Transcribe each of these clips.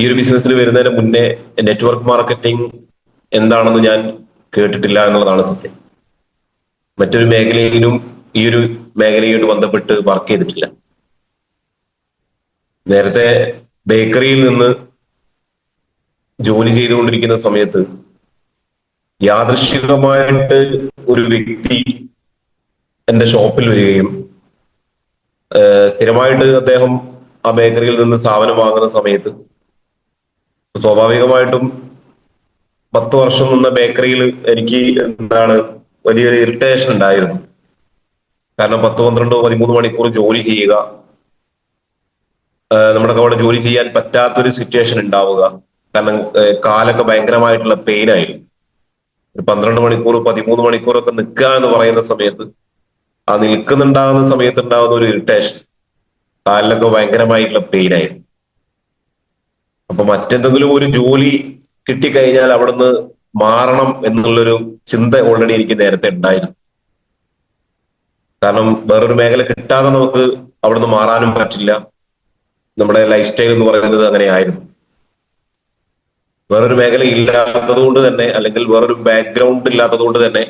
ഈ ഒരു ബിസിനസ്സിൽ വരുന്നതിന് മുന്നേ നെറ്റ്വർക്ക് മാർക്കറ്റിംഗ് എന്താണെന്ന് ഞാൻ കേട്ടിട്ടില്ല എന്നുള്ളതാണ് സത്യം. മറ്റൊരു മേഖലയിലും ഈ ഒരു മേഖലയുമായിട്ട് ബന്ധപ്പെട്ട് വർക്ക് ചെയ്തിട്ടില്ല. നേരത്തെ ബേക്കറിയിൽ നിന്ന് ജോലി ചെയ്തുകൊണ്ടിരിക്കുന്ന സമയത്ത് യാദൃശ്ചികമായിട്ട് ഒരു വ്യക്തി എന്റെ ഷോപ്പിൽ വരികയും സ്ഥിരമായിട്ട് അദ്ദേഹം ആ ബേക്കറിയിൽ നിന്ന് സാധനം വാങ്ങുന്ന സമയത്ത് സ്വാഭാവികമായിട്ടും 10 വർഷം നിന്ന ബേക്കറിയിൽ എനിക്ക് വലിയൊരു ഇറിറ്റേഷൻ ഉണ്ടായിരുന്നു. കാരണം 10, 12, 13 മണിക്കൂർ ജോലി ചെയ്യുക, നമ്മുടെ അവിടെ ജോലി ചെയ്യാൻ പറ്റാത്തൊരു സിറ്റുവേഷൻ ഉണ്ടാവുക. കാരണം കാലൊക്കെ ഭയങ്കരമായിട്ടുള്ള പെയിൻ ആയിരുന്നു. ഒരു 12 മണിക്കൂർ 13 മണിക്കൂറൊക്കെ നിൽക്കുക എന്ന് പറയുന്ന സമയത്ത്, ആ നിൽക്കുന്നുണ്ടാകുന്ന സമയത്ത് ഉണ്ടാകുന്ന ഒരു ഇറിറ്റേഷൻ, കാലിലൊക്കെ ഭയങ്കരമായിട്ടുള്ള പെയിൻ ആയിരുന്നു. അപ്പൊ മറ്റെന്തെങ്കിലും ഒരു ജോലി കിട്ടിക്കഴിഞ്ഞാൽ അവിടുന്ന് മാറണം എന്നുള്ളൊരു ചിന്ത ഓൾറെഡി എനിക്ക് നേരത്തെ ഉണ്ടായിരുന്നു. കാരണം വേറൊരു മേഖല കിട്ടാതെ നമുക്ക് അവിടുന്ന് മാറാനും പറ്റില്ല. നമ്മുടെ ലൈഫ് സ്റ്റൈൽ എന്ന് പറയുന്നത് അങ്ങനെ ആയിരുന്നു. വേറൊരു മേഖല ഇല്ലാത്തത് കൊണ്ട് തന്നെ, അല്ലെങ്കിൽ വേറൊരു ബാക്ക്ഗ്രൗണ്ട് ഇല്ലാത്തത് കൊണ്ട് തന്നെ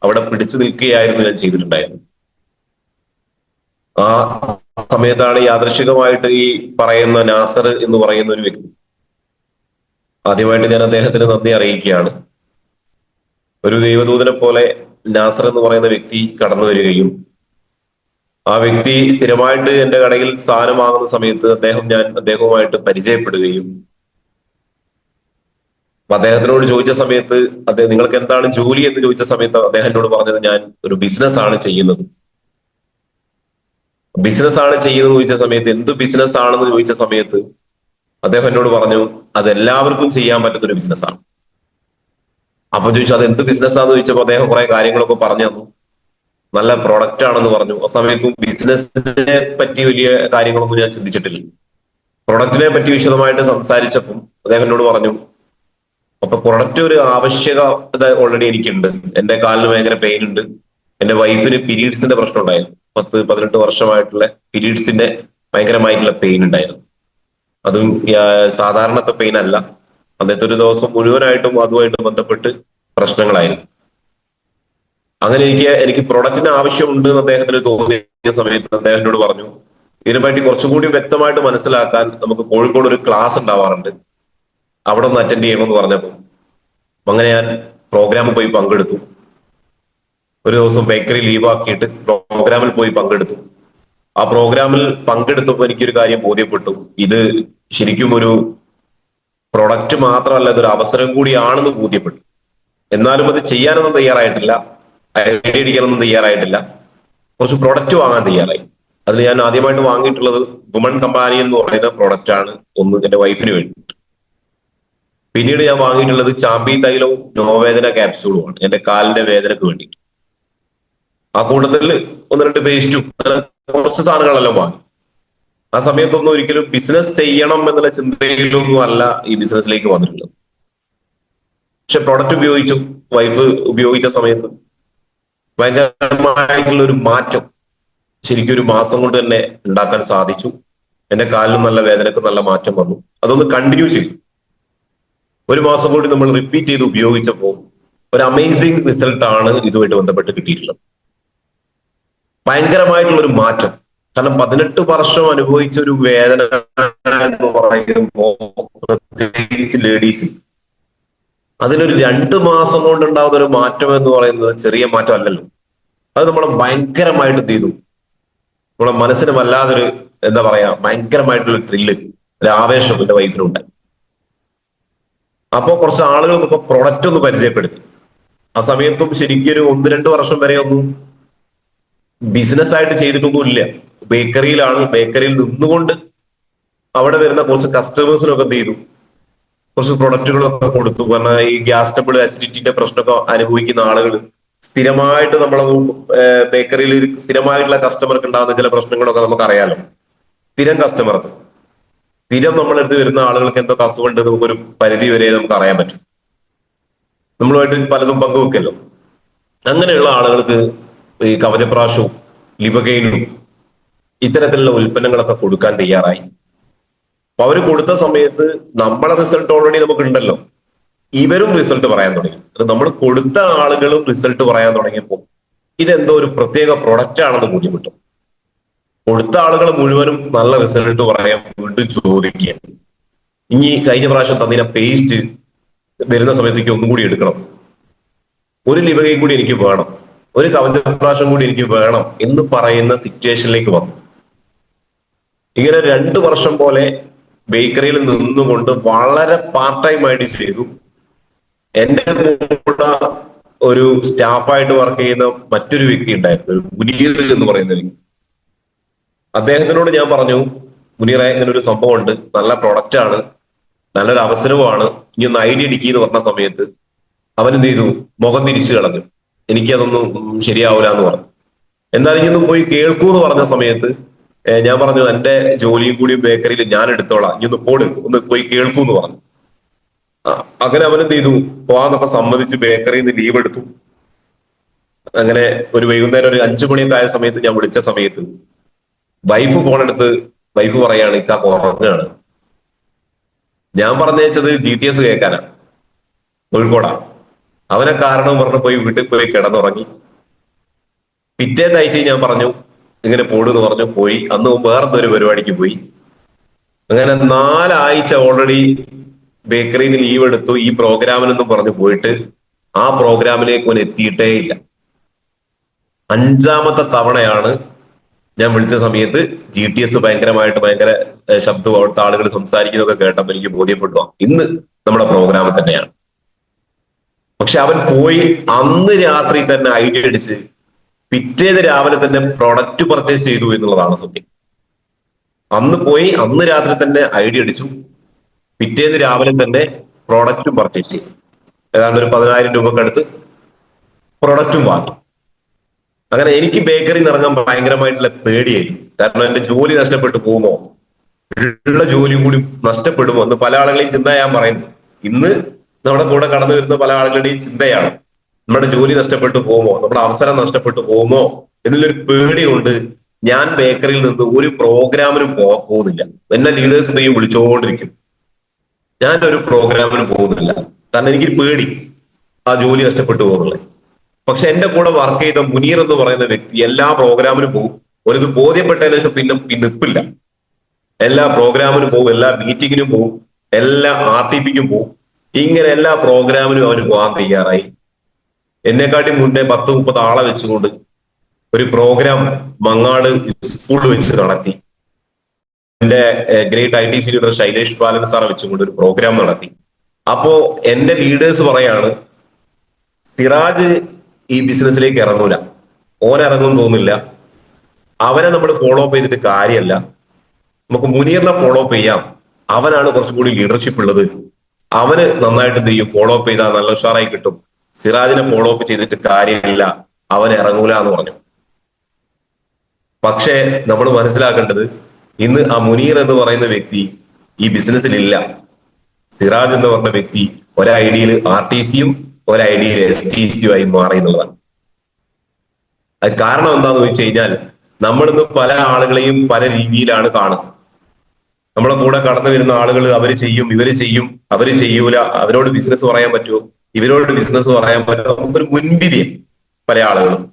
അവിടെ പിടിച്ചു നിൽക്കുകയായിരുന്നു ഞാൻ ചെയ്തിട്ടുണ്ടായിരുന്നു. ആ സമയത്താണ് യാദൃശികമായിട്ട് ഈ പറയുന്ന നാസർ എന്ന് പറയുന്ന ഒരു വ്യക്തി, ആദ്യമായിട്ട് ഞാൻ അദ്ദേഹത്തിന് നന്ദി അറിയിക്കുകയാണ്. ഒരു ദൈവദൂതനെ പോലെ നാസർ എന്ന് പറയുന്ന വ്യക്തി കടന്നു വരികയും ആ വ്യക്തി സ്ഥിരമായിട്ട് എന്റെ കടയിൽ സാധനം വാങ്ങുന്ന സമയത്ത് അദ്ദേഹവുമായിട്ട് പരിചയപ്പെടുകയും, അപ്പൊ അദ്ദേഹത്തിനോട് ചോദിച്ച സമയത്ത് നിങ്ങൾക്ക് എന്താണ് ജോലി എന്ന് ചോദിച്ച സമയത്ത് അദ്ദേഹം എന്നോട് പറഞ്ഞത് ഞാൻ ഒരു ബിസിനസ് ആണ് ചെയ്യുന്നത്. ബിസിനസ് ആണ് ചെയ്യുന്നത് ചോദിച്ച സമയത്ത് എന്ത് ബിസിനസ് ആണെന്ന് ചോദിച്ച സമയത്ത് അദ്ദേഹം എന്നോട് പറഞ്ഞു അതെല്ലാവർക്കും ചെയ്യാൻ പറ്റുന്ന ഒരു ബിസിനസ്സാണ്. അപ്പൊ ചോദിച്ചു അത് എന്ത് ബിസിനസ്സാന്ന് ചോദിച്ചപ്പോൾ അദ്ദേഹം കുറെ കാര്യങ്ങളൊക്കെ പറഞ്ഞു തന്നു. നല്ല പ്രൊഡക്റ്റ് ആണെന്ന് പറഞ്ഞു. ആ സമയത്തും ബിസിനസിനെ പറ്റി വലിയ കാര്യങ്ങളൊന്നും ഞാൻ ചിന്തിച്ചിട്ടില്ല. പ്രൊഡക്റ്റിനെ പറ്റി വിശദമായിട്ട് സംസാരിച്ചപ്പം അദ്ദേഹം എന്നോട് പറഞ്ഞു അപ്പൊ പ്രൊഡക്റ്റ് ഒരു ആവശ്യകത ഓൾറെഡി എനിക്കുണ്ട്. എന്റെ കാലിന് ഭയങ്കര പെയിൻ ഉണ്ട്. എന്റെ വൈഫിന് പീരീഡ്സിന്റെ പ്രശ്നം ഉണ്ടായിരുന്നു. 10-18 വർഷമായിട്ടുള്ള പീരീഡ്സിന്റെ ഭയങ്കരമായിട്ടുള്ള പെയിൻ ഉണ്ടായിരുന്നു. അതും സാധാരണത്തെ പെയിൻ അല്ല. അന്നത്തെ ഒരു ദിവസം മുഴുവനായിട്ടും അതുമായിട്ട് ബന്ധപ്പെട്ട് പ്രശ്നങ്ങളായിരുന്നു. അങ്ങനെ എനിക്ക് പ്രൊഡക്റ്റിന് ആവശ്യമുണ്ട് എന്ന് അദ്ദേഹത്തിന് തോന്നിയ സമയത്ത് അദ്ദേഹം എന്നോട് പറഞ്ഞു ഇതിനെപ്പറ്റി കുറച്ചുകൂടി വ്യക്തമായിട്ട് മനസ്സിലാക്കാൻ നമുക്ക് കോഴിക്കോട് ഒരു ക്ലാസ് ഉണ്ടാവാറുണ്ട്, അവിടെ ഒന്ന് അറ്റൻഡ് ചെയ്യണമെന്ന് പറഞ്ഞപ്പോൾ അങ്ങനെ ഞാൻ പ്രോഗ്രാമിൽ പോയി പങ്കെടുത്തു. ഒരു ദിവസം ബേക്കറി ലീവാക്കിയിട്ട് പ്രോഗ്രാമിൽ പോയി പങ്കെടുത്തു. ആ പ്രോഗ്രാമിൽ പങ്കെടുത്തപ്പോൾ എനിക്കൊരു കാര്യം ബോധ്യപ്പെട്ടു, ഇത് ശരിക്കും ഒരു പ്രൊഡക്റ്റ് മാത്രമല്ല, ഇതൊരു അവസരം കൂടിയാണെന്ന് ബോധ്യപ്പെട്ടു. എന്നാലും അത് ചെയ്യാനൊന്നും തയ്യാറായിട്ടില്ല, ഐഡിയ അടിക്കാനൊന്നും തയ്യാറായിട്ടില്ല. കുറച്ച് പ്രൊഡക്റ്റ് വാങ്ങാൻ തയ്യാറായി. അതിൽ ഞാൻ ആദ്യമായിട്ട് വാങ്ങിയിട്ടുള്ളത് വുമൺ കമ്പാനി എന്ന് പറയുന്ന പ്രൊഡക്റ്റ് ആണ്. ഒന്ന് എന്റെ വൈഫിന് വേണ്ടി. പിന്നീട് ഞാൻ വാങ്ങിയിട്ടുള്ളത് ചാമ്പി തൈലവും നോവേദന ക്യാപ്സ്യൂളുമാണ് എന്റെ കാലിന്റെ വേദനക്ക് വേണ്ടിയിട്ട്. ആ കൂട്ടത്തിൽ 1-2 പേസ്റ്റും കുറച്ച് സാധനങ്ങളെല്ലാം വാങ്ങി. ആ സമയത്തൊന്നും ഒരിക്കലും ബിസിനസ് ചെയ്യണം എന്നുള്ള ചിന്തയിലൊന്നും അല്ല ഈ ബിസിനസ്സിലേക്ക് വന്നിട്ടുള്ളത്. പക്ഷെ പ്രൊഡക്റ്റ് ഉപയോഗിച്ചു, വൈഫ് ഉപയോഗിച്ച സമയത്ത് ഭയങ്കരമായിട്ടുള്ള ഒരു മാറ്റം ശരിക്കും ഒരു മാസം കൊണ്ട് തന്നെ ഉണ്ടാക്കാൻ സാധിച്ചു. എന്റെ കാലിനും നല്ല വേദനക്ക് നല്ല മാറ്റം വന്നു. അതൊന്ന് കണ്ടിന്യൂ ചെയ്തു. 1 മാസം കൂടി നമ്മൾ റിപ്പീറ്റ് ചെയ്ത് ഉപയോഗിച്ചപ്പോൾ ഒരു അമേസിങ് റിസൾട്ട് ആണ് ഇതുമായിട്ട് ബന്ധപ്പെട്ട് കിട്ടിയിട്ടുള്ളത്. ഭയങ്കരമായിട്ടുള്ള ഒരു മാറ്റം. കാരണം 18 വർഷം അനുഭവിച്ച ഒരു വേദന എന്ന് പറയുമ്പോൾ പ്രത്യേകിച്ച് ലേഡീസ് അതിനൊരു 2 മാസം കൊണ്ടുണ്ടാകുന്ന ഒരു മാറ്റം എന്ന് പറയുന്നത് ചെറിയ മാറ്റം അല്ലല്ലോ. അത് നമ്മളെ ഭയങ്കരമായിട്ട് എന്ത് ചെയ്തു, നമ്മളെ മനസ്സിന് വല്ലാതൊരു ഭയങ്കരമായിട്ടുള്ള ത്രില്ല്, ഒരു ആവേശം എന്റെ വൈഫിനുണ്ടായി. അപ്പൊ കുറച്ച് ആളുകൾക്ക് ഇപ്പൊ പ്രൊഡക്റ്റ് ഒന്ന് പരിചയപ്പെടുത്തി. ആ സമയത്തും ശരിക്കും ഒരു 1-2 വർഷം വരെ ഒന്നും ബിസിനസ് ആയിട്ട് ചെയ്തിട്ടൊന്നും ഇല്ല. ബേക്കറിയിലാണ്. ബേക്കറിയിൽ നിന്നുകൊണ്ട് അവിടെ വരുന്ന കുറച്ച് കസ്റ്റമേഴ്സിനൊക്കെ എന്ത് ചെയ്തു, കുറച്ച് പ്രൊഡക്റ്റുകളൊക്കെ കൊടുത്തു. കാരണം ഈ ഗ്യാസ് ട്രബിൾ, അസിഡിറ്റിന്റെ പ്രശ്നമൊക്കെ അനുഭവിക്കുന്ന ആളുകൾ സ്ഥിരമായിട്ട് നമ്മളെ ബേക്കറിയിൽ സ്ഥിരമായിട്ടുള്ള കസ്റ്റമർക്ക് ഉണ്ടാകുന്ന ചില പ്രശ്നങ്ങളൊക്കെ നമുക്ക് അറിയാലോ. സ്ഥിരം നമ്മളെടുത്ത് വരുന്ന ആളുകൾക്ക് എന്തൊക്കെ അസുഖമുണ്ട് നമുക്കൊരു പരിധി വരെ നമുക്ക് അറിയാൻ പറ്റും. നമ്മളുമായിട്ട് പലതും പങ്കുവെക്കല്ലോ. അങ്ങനെയുള്ള ആളുകൾക്ക് ഈ കവചപ്രാശവും ലിവഗെയിനും ഇത്തരത്തിലുള്ള ഉൽപ്പന്നങ്ങളൊക്കെ കൊടുക്കാൻ തയ്യാറായി. അപ്പൊ അവര് കൊടുത്ത സമയത്ത് നമ്മളെ റിസൾട്ട് ഓൾറെഡി നമുക്ക് ഉണ്ടല്ലോ. ഇവരും റിസൾട്ട് പറയാൻ തുടങ്ങി. അത് നമ്മൾ കൊടുത്ത ആളുകളും റിസൾട്ട് പറയാൻ തുടങ്ങിയപ്പോൾ ഇതെന്തോ ഒരു പ്രത്യേക പ്രൊഡക്റ്റ് ആണെന്ന് ബോധ്യപ്പെട്ടു. കൊടുത്ത ആളുകൾ മുഴുവനും നല്ല റിസൾട്ട് പറയാൻ വീണ്ടും ചോദിക്കുകയാണ്. ഇനി കഴിഞ്ഞ പ്രാവശ്യം തന്നിന പേസ്റ്റ് വരുന്ന സമയത്തേക്ക് ഒന്നും കൂടി എടുക്കണം, ഒരു ലിവകയും കൂടി എനിക്ക് വേണം, ഒരു കവചപ്രാശം കൂടി എനിക്ക് വേണം എന്ന് പറയുന്ന സിറ്റുവേഷനിലേക്ക് വന്നു. ഇങ്ങനെ 2 വർഷം പോലെ ബേക്കറിയിൽ നിന്നുകൊണ്ട് വളരെ പാർട്ട് ടൈം ആയിട്ട് ചെയ്തു. എന്റെ കൂടെ ഒരു സ്റ്റാഫായിട്ട് വർക്ക് ചെയ്യുന്ന മറ്റൊരു വ്യക്തി ഉണ്ടായിരുന്നു, ഒരു മുനീർ എന്ന് പറയുന്ന വ്യക്തി. അദ്ദേഹത്തിനോട് ഞാൻ പറഞ്ഞു, മുനീറെ ഇങ്ങനെ ഒരു സംഭവം ഉണ്ട്, നല്ല പ്രൊഡക്റ്റ് ആണ്, നല്ലൊരു അവസരവുമാണ്, ഇനി ഒന്ന് ഐഡിയ അടിക്കുക എന്ന് പറഞ്ഞ സമയത്ത് അവൻ എന്ത് ചെയ്തു, മുഖം തിരിച്ചു കളഞ്ഞു. എനിക്കതൊന്നും ശരിയാവൂല എന്ന് പറഞ്ഞു. എന്തായാലും ഇനി ഒന്ന് പോയി കേൾക്കൂ എന്ന് പറഞ്ഞ സമയത്ത് ഞാൻ പറഞ്ഞു, എന്റെ ജോലിയും കൂടി ബേക്കറിയിൽ ഞാൻ എടുത്തോളാം, ഇനി ഒന്ന് പോട്, ഒന്ന് പോയി കേൾക്കൂ എന്ന് പറഞ്ഞു. അങ്ങനെ അവൻ എന്ത് ചെയ്തു, പോവാന്നൊക്കെ സമ്മതിച്ച് ബേക്കറിയിൽ നിന്ന് ലീവ് എടുത്തു. അങ്ങനെ ഒരു വൈകുന്നേരം ഒരു 5 മണിയൊക്കെ ആയ സമയത്ത് ഞാൻ വിളിച്ച സമയത്ത് വൈഫ് ഫോൺ എടുത്ത് വൈഫ് പറയാണ്, ഇക്കാ കുറഞ്ഞാണ്. ഞാൻ പറഞ്ഞത് GTS കേൾക്കാനാണ്, കോഴിക്കോടാ. അവനെ കാരണം പറഞ്ഞ് പോയി വീട്ടിൽ പോയി കിടന്നുറങ്ങി. പിറ്റേന്ന് ആഴ്ച ഞാൻ പറഞ്ഞു ഇങ്ങനെ പോടുന്ന് പറഞ്ഞു, പോയി. അന്ന് വേറെന്തൊരു പരിപാടിക്ക് പോയി. അങ്ങനെ 4 ആഴ്ച ഓൾറെഡി ബേക്കറിയിൽ നിന്ന് ലീവ് എടുത്തു ഈ പ്രോഗ്രാമിനെന്നും പറഞ്ഞു പോയിട്ട് ആ പ്രോഗ്രാമിലേക്ക് അവൻ എത്തിയിട്ടേ ഇല്ല. 5ാമത്തെ തവണയാണ് ഞാൻ വിളിച്ച സമയത്ത് GTS ഭയങ്കര ശബ്ദവും അവിടുത്തെ ആളുകൾ സംസാരിക്കുന്നതൊക്കെ കേട്ടപ്പോൾ എനിക്ക് ബോധ്യപ്പെട്ടു ഇന്ന് നമ്മുടെ പ്രോഗ്രാമിൽ തന്നെയാണ്. പക്ഷെ അവൻ പോയി അന്ന് രാത്രി തന്നെ ഐഡിയ അടിച്ച് പിറ്റേന്ന് രാവിലെ തന്നെ പ്രൊഡക്റ്റ് പർച്ചേസ് ചെയ്തു എന്നുള്ളതാണ് സത്യം. അന്ന് പോയി അന്ന് രാത്രി തന്നെ ഐഡിയ അടിച്ചു, പിറ്റേന്ന് രാവിലെ തന്നെ പ്രോഡക്റ്റും പർച്ചേസ് ചെയ്തു. ഏതാണ്ട് ഒരു 10,000 രൂപക്ക് അടുത്ത് പ്രൊഡക്റ്റും വാങ്ങി. അങ്ങനെ എനിക്ക് ബേക്കറി ഇറങ്ങാൻ ഭയങ്കരമായിട്ടുള്ള പേടിയായി. കാരണം എന്റെ ജോലി നഷ്ടപ്പെട്ടു പോകുമോ, ഉള്ള ജോലിയും കൂടി നഷ്ടപ്പെടുമോ എന്ന് പല ആളുകളെയും ചിന്ത ഞാൻ പറയുന്നത്. ഇന്ന് നമ്മുടെ കൂടെ കടന്നു വരുന്ന പല ആളുകളുടെയും ചിന്തയാണ്, നമ്മുടെ ജോലി നഷ്ടപ്പെട്ടു പോകുമോ, നമ്മുടെ അവസരം നഷ്ടപ്പെട്ടു പോകുമോ എന്നുള്ളൊരു പേടി കൊണ്ട് ഞാൻ ബേക്കറിയിൽ നിന്ന് ഒരു പ്രോഗ്രാമിനും പോകുന്നില്ല. എന്നെ ലീഡേഴ്സ് നെയ്യും വിളിച്ചുകൊണ്ടിരിക്കും, ഞാനൊരു പ്രോഗ്രാമിനും പോകുന്നില്ല. കാരണം എനിക്ക് പേടി ആ ജോലി നഷ്ടപ്പെട്ടു പോകുന്നുള്ളത്. പക്ഷെ എന്റെ കൂടെ വർക്ക് ചെയ്ത മുനീർ എന്ന് പറയുന്ന വ്യക്തി എല്ലാ പ്രോഗ്രാമിനും പോകും. ഒരിത് ബോധ്യപ്പെട്ടതിന് ശേഷം പിന്നെ നിൽപ്പില്ല. എല്ലാ പ്രോഗ്രാമിനും പോകും, എല്ലാ മീറ്റിങ്ങിനും പോകും, എല്ലാ RTPക്കും പോകും. ഇങ്ങനെ എല്ലാ പ്രോഗ്രാമിനും അവന് പോകാൻ തയ്യാറായി. എന്നെക്കാട്ടി മുന്നേ 10-30 ആളെ വെച്ചുകൊണ്ട് ഒരു പ്രോഗ്രാം മങ്ങാട് സ്കൂളിൽ വെച്ച് നടത്തി. എന്റെ ഗ്രേറ്റ് ITC ലീഡർ ശൈലേഷ് ബാലൻ സാറെ വെച്ചുകൊണ്ട് ഒരു പ്രോഗ്രാം നടത്തി. അപ്പോ എന്റെ ലീഡേഴ്സ് പറയാണ്, സിറാജ് ഈ ബിസിനസ്സിലേക്ക് ഇറങ്ങൂല, ഓൻ ഇറങ്ങും തോന്നില്ല, അവനെ നമ്മൾ ഫോളോ അപ്പ് ചെയ്തിട്ട് കാര്യമല്ല, നമുക്ക് മുനീറിനെ ഫോളോ അപ്പ് ചെയ്യാം, അവനാണ് കുറച്ചും കൂടി ലീഡർഷിപ്പ് ഉള്ളത്, അവന് നന്നായിട്ട് എന്ത് ചെയ്യും, ഫോളോ അപ്പ് ചെയ്താൽ നല്ല ഉഷാറായി കിട്ടും, സിറാജിനെ ഫോളോ അപ്പ് ചെയ്തിട്ട് കാര്യമില്ല, അവൻ ഇറങ്ങൂല എന്ന് പറഞ്ഞു. പക്ഷേ നമ്മൾ മനസ്സിലാക്കേണ്ടത്, ഇന്ന് ആ മുനീർ എന്ന് പറയുന്ന വ്യക്തി ഈ ബിസിനസ്സിലില്ല. സിറാജ് എന്ന് പറഞ്ഞ വ്യക്തി ഒരു ഐഡിയയിൽ RTCയും ഒരു ഐഡിയയിൽ STCയും ആയി മാറി എന്നുള്ളതാണ്. അത് കാരണം എന്താന്ന് ചോദിച്ചു കഴിഞ്ഞാൽ, നമ്മളിന്ന് പല ആളുകളെയും പല രീതിയിലാണ് കാണുന്നത്. നമ്മളെ കൂടെ കടന്നു വരുന്ന ആളുകൾ അവര് ചെയ്യും, ഇവര് ചെയ്യും, അവര് ചെയ്യൂല, അവരോട് ബിസിനസ് പറയാൻ പറ്റുമോ, ഇവരോട് ബിസിനസ് പറയാൻ പറ്റുമോ, നമുക്കൊരു മുൻവിധിയാണ് പല ആളുകളും.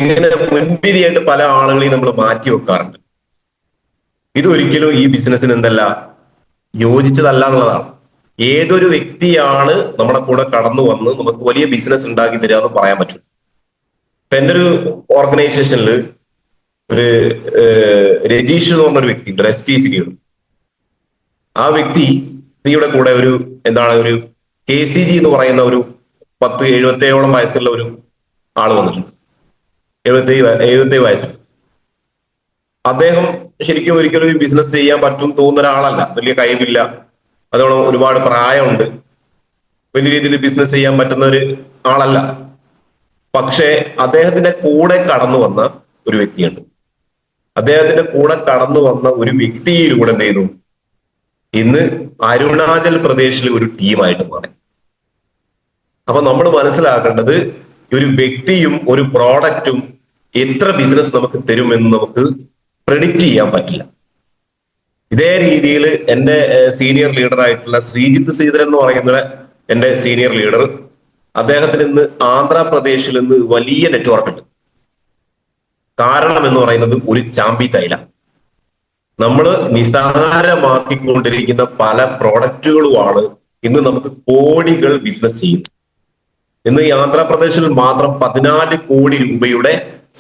ഇങ്ങനെ മുൻവിധിയായിട്ട് പല ആളുകളെയും നമ്മൾ മാറ്റി വെക്കാറുണ്ട്. ഇതൊരിക്കലും ഈ ബിസിനസ്സിന് എന്തല്ല, യോജിച്ചതല്ല എന്നുള്ളതാണ്. ഏതൊരു വ്യക്തിയാണ് നമ്മുടെ കൂടെ കടന്നു വന്ന് നമുക്ക് വലിയ ബിസിനസ് ഉണ്ടാക്കി തരിക എന്ന് പറയാൻ പറ്റും. ഇപ്പൊ എൻ്റെ ഒരു ഓർഗനൈസേഷനിൽ ഒരു രജീഷ് എന്ന് പറഞ്ഞൊരു വ്യക്തി ഉണ്ട്, STC ലീഡർ. ആ വ്യക്തിയുടെ കൂടെ ഒരു ഒരു KCG എന്ന് പറയുന്ന ഒരു 10-77 വയസ്സുള്ള ഒരു ആള് വന്നിട്ടുണ്ട്. 77 വയസ്സ്. അദ്ദേഹം ശരിക്കും ഒരിക്കലും ബിസിനസ് ചെയ്യാൻ പറ്റും തോന്നുന്ന ഒരാളല്ല, വലിയ കഴിവില്ല, അതോളം ഒരുപാട് പ്രായമുണ്ട്, വലിയ രീതിയിൽ ബിസിനസ് ചെയ്യാൻ പറ്റുന്ന ഒരു ആളല്ല. പക്ഷേ അദ്ദേഹത്തിന്റെ കൂടെ കടന്നു വന്ന ഒരു വ്യക്തിയുണ്ട്. അദ്ദേഹത്തിന്റെ കൂടെ കടന്നു വന്ന ഒരു വ്യക്തിയിലൂടെ എന്ത് ചെയ്തു, ഇന്ന് അരുണാചൽ പ്രദേശിലെ ഒരു ടീമായിട്ട് മാറി. അപ്പൊ നമ്മൾ മനസ്സിലാക്കേണ്ടത്, ഒരു വ്യക്തിയും ഒരു പ്രോഡക്റ്റും എത്ര ബിസിനസ് നമുക്ക് തരുമെന്ന് നമുക്ക് പ്രെഡിക്റ്റ് ചെയ്യാൻ പറ്റില്ല. ഇതേ രീതിയിൽ എന്റെ സീനിയർ ലീഡർ ആയിട്ടുള്ള ശ്രീജിത്ത് ശ്രീധരൻ എന്ന് പറയുന്ന എന്റെ സീനിയർ ലീഡർ, അദ്ദേഹത്തിന് ഇന്ന് ആന്ധ്രാപ്രദേശിൽ നിന്ന് വലിയ നെറ്റ്വർക്ക് ഉണ്ട്. കാരണം എന്ന് പറയുന്നത് ഒരു ചാമ്പി തൈല. നമ്മൾ നിസ്സാരമാക്കിക്കൊണ്ടിരിക്കുന്ന പല പ്രോഡക്റ്റുകളുമാണ് ഇന്ന് നമുക്ക് കോടികൾ ബിസിനസ് ചെയ്യുന്നത്. ഇന്ന് ഈ ആന്ധ്രാപ്രദേശിൽ മാത്രം 14 കോടി രൂപയുടെ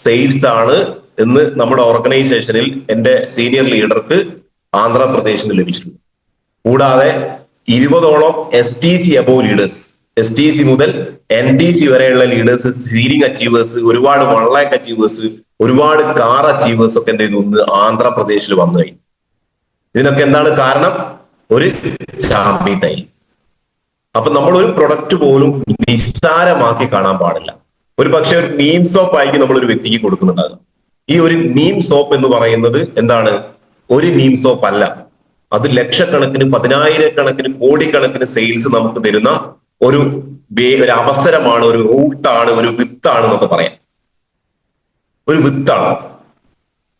സെയിൽസ് ആണ് ഇന്ന് നമ്മുടെ ഓർഗനൈസേഷനിൽ എന്റെ സീനിയർ ലീഡർക്ക് ആന്ധ്രാപ്രദേശിൽ ലഭിച്ചിട്ടുണ്ട്. കൂടാതെ 20ഓളം STC അബോവ് ലീഡേഴ്സ്, STC മുതൽ NDC വരെയുള്ള ലീഡേഴ്സ്, സീലിംഗ് അച്ചീവേഴ്സ്, ഒരുപാട് 1 lakh അച്ചീവേഴ്സ്, ഒരുപാട് കാർ അച്ചീവേഴ്സ് ഒക്കെ എന്ത് ചെയ്യുന്നു ആന്ധ്രാപ്രദേശിൽ വന്നു കഴിഞ്ഞു. ഇതിനൊക്കെ എന്താണ് കാരണം? ഒരു ചാമ്പി തൈ. അപ്പൊ നമ്മൾ ഒരു പ്രൊഡക്റ്റ് പോലും നിസ്സാരമാക്കി കാണാൻ പാടില്ല. ഒരു പക്ഷെ ഒരു നീം സോപ്പ് ആയിരിക്കും നമ്മൾ ഒരു വ്യക്തിക്ക് കൊടുക്കുന്നുണ്ടാകും. ഈ ഒരു നീം സോപ്പ് എന്ന് പറയുന്നത് എന്താണ്? ഒരു നീം സോപ്പ് അല്ല, അത് ലക്ഷക്കണക്കിന്, 10,000-കണക്കിന്, കോടിക്കണക്കിന് സെയിൽസ് നമുക്ക് തരുന്ന ഒരു അവസരമാണ്, ഒരു റൂട്ടാണ്, ഒരു വിത്താണ് എന്നൊക്കെ പറയാം. ഒരു വിത്താണ്.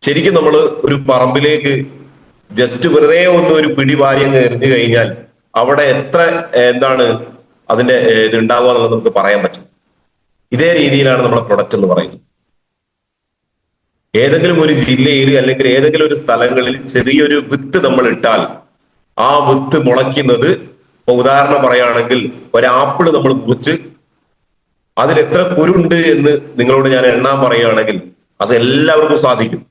ശരിക്കും നമ്മൾ ഒരു പറമ്പിലേക്ക് ജസ്റ്റ് വെറുതെ ഒന്ന് ഒരു പിടി വാരി അങ്ങ് എറിഞ്ഞു കഴിഞ്ഞാൽ അവിടെ എത്ര എന്താണ് അതിന്റെ ഇത് ഉണ്ടാവുക എന്നുള്ളത് നമുക്ക് പറയാൻ പറ്റും. ഇതേ രീതിയിലാണ് നമ്മുടെ പ്രൊഡക്റ്റ് എന്ന് പറയുന്നത്. ഏതെങ്കിലും ഒരു ജില്ലയിൽ അല്ലെങ്കിൽ ഏതെങ്കിലും ഒരു സ്ഥലങ്ങളിൽ ചെറിയൊരു വിത്ത് നമ്മൾ ഇട്ടാൽ ആ വിത്ത് മുളയ്ക്കുന്നത്, ഇപ്പൊ ഉദാഹരണം പറയുകയാണെങ്കിൽ ഒരു ആപ്പിള് നമ്മൾ മുറിച്ച് അതിൽ എത്ര കുരുണ്ട് എന്ന് നിങ്ങളോട് ഞാൻ എണ്ണാൻ പറയുകയാണെങ്കിൽ അത് എല്ലാവർക്കും സാധിക്കും.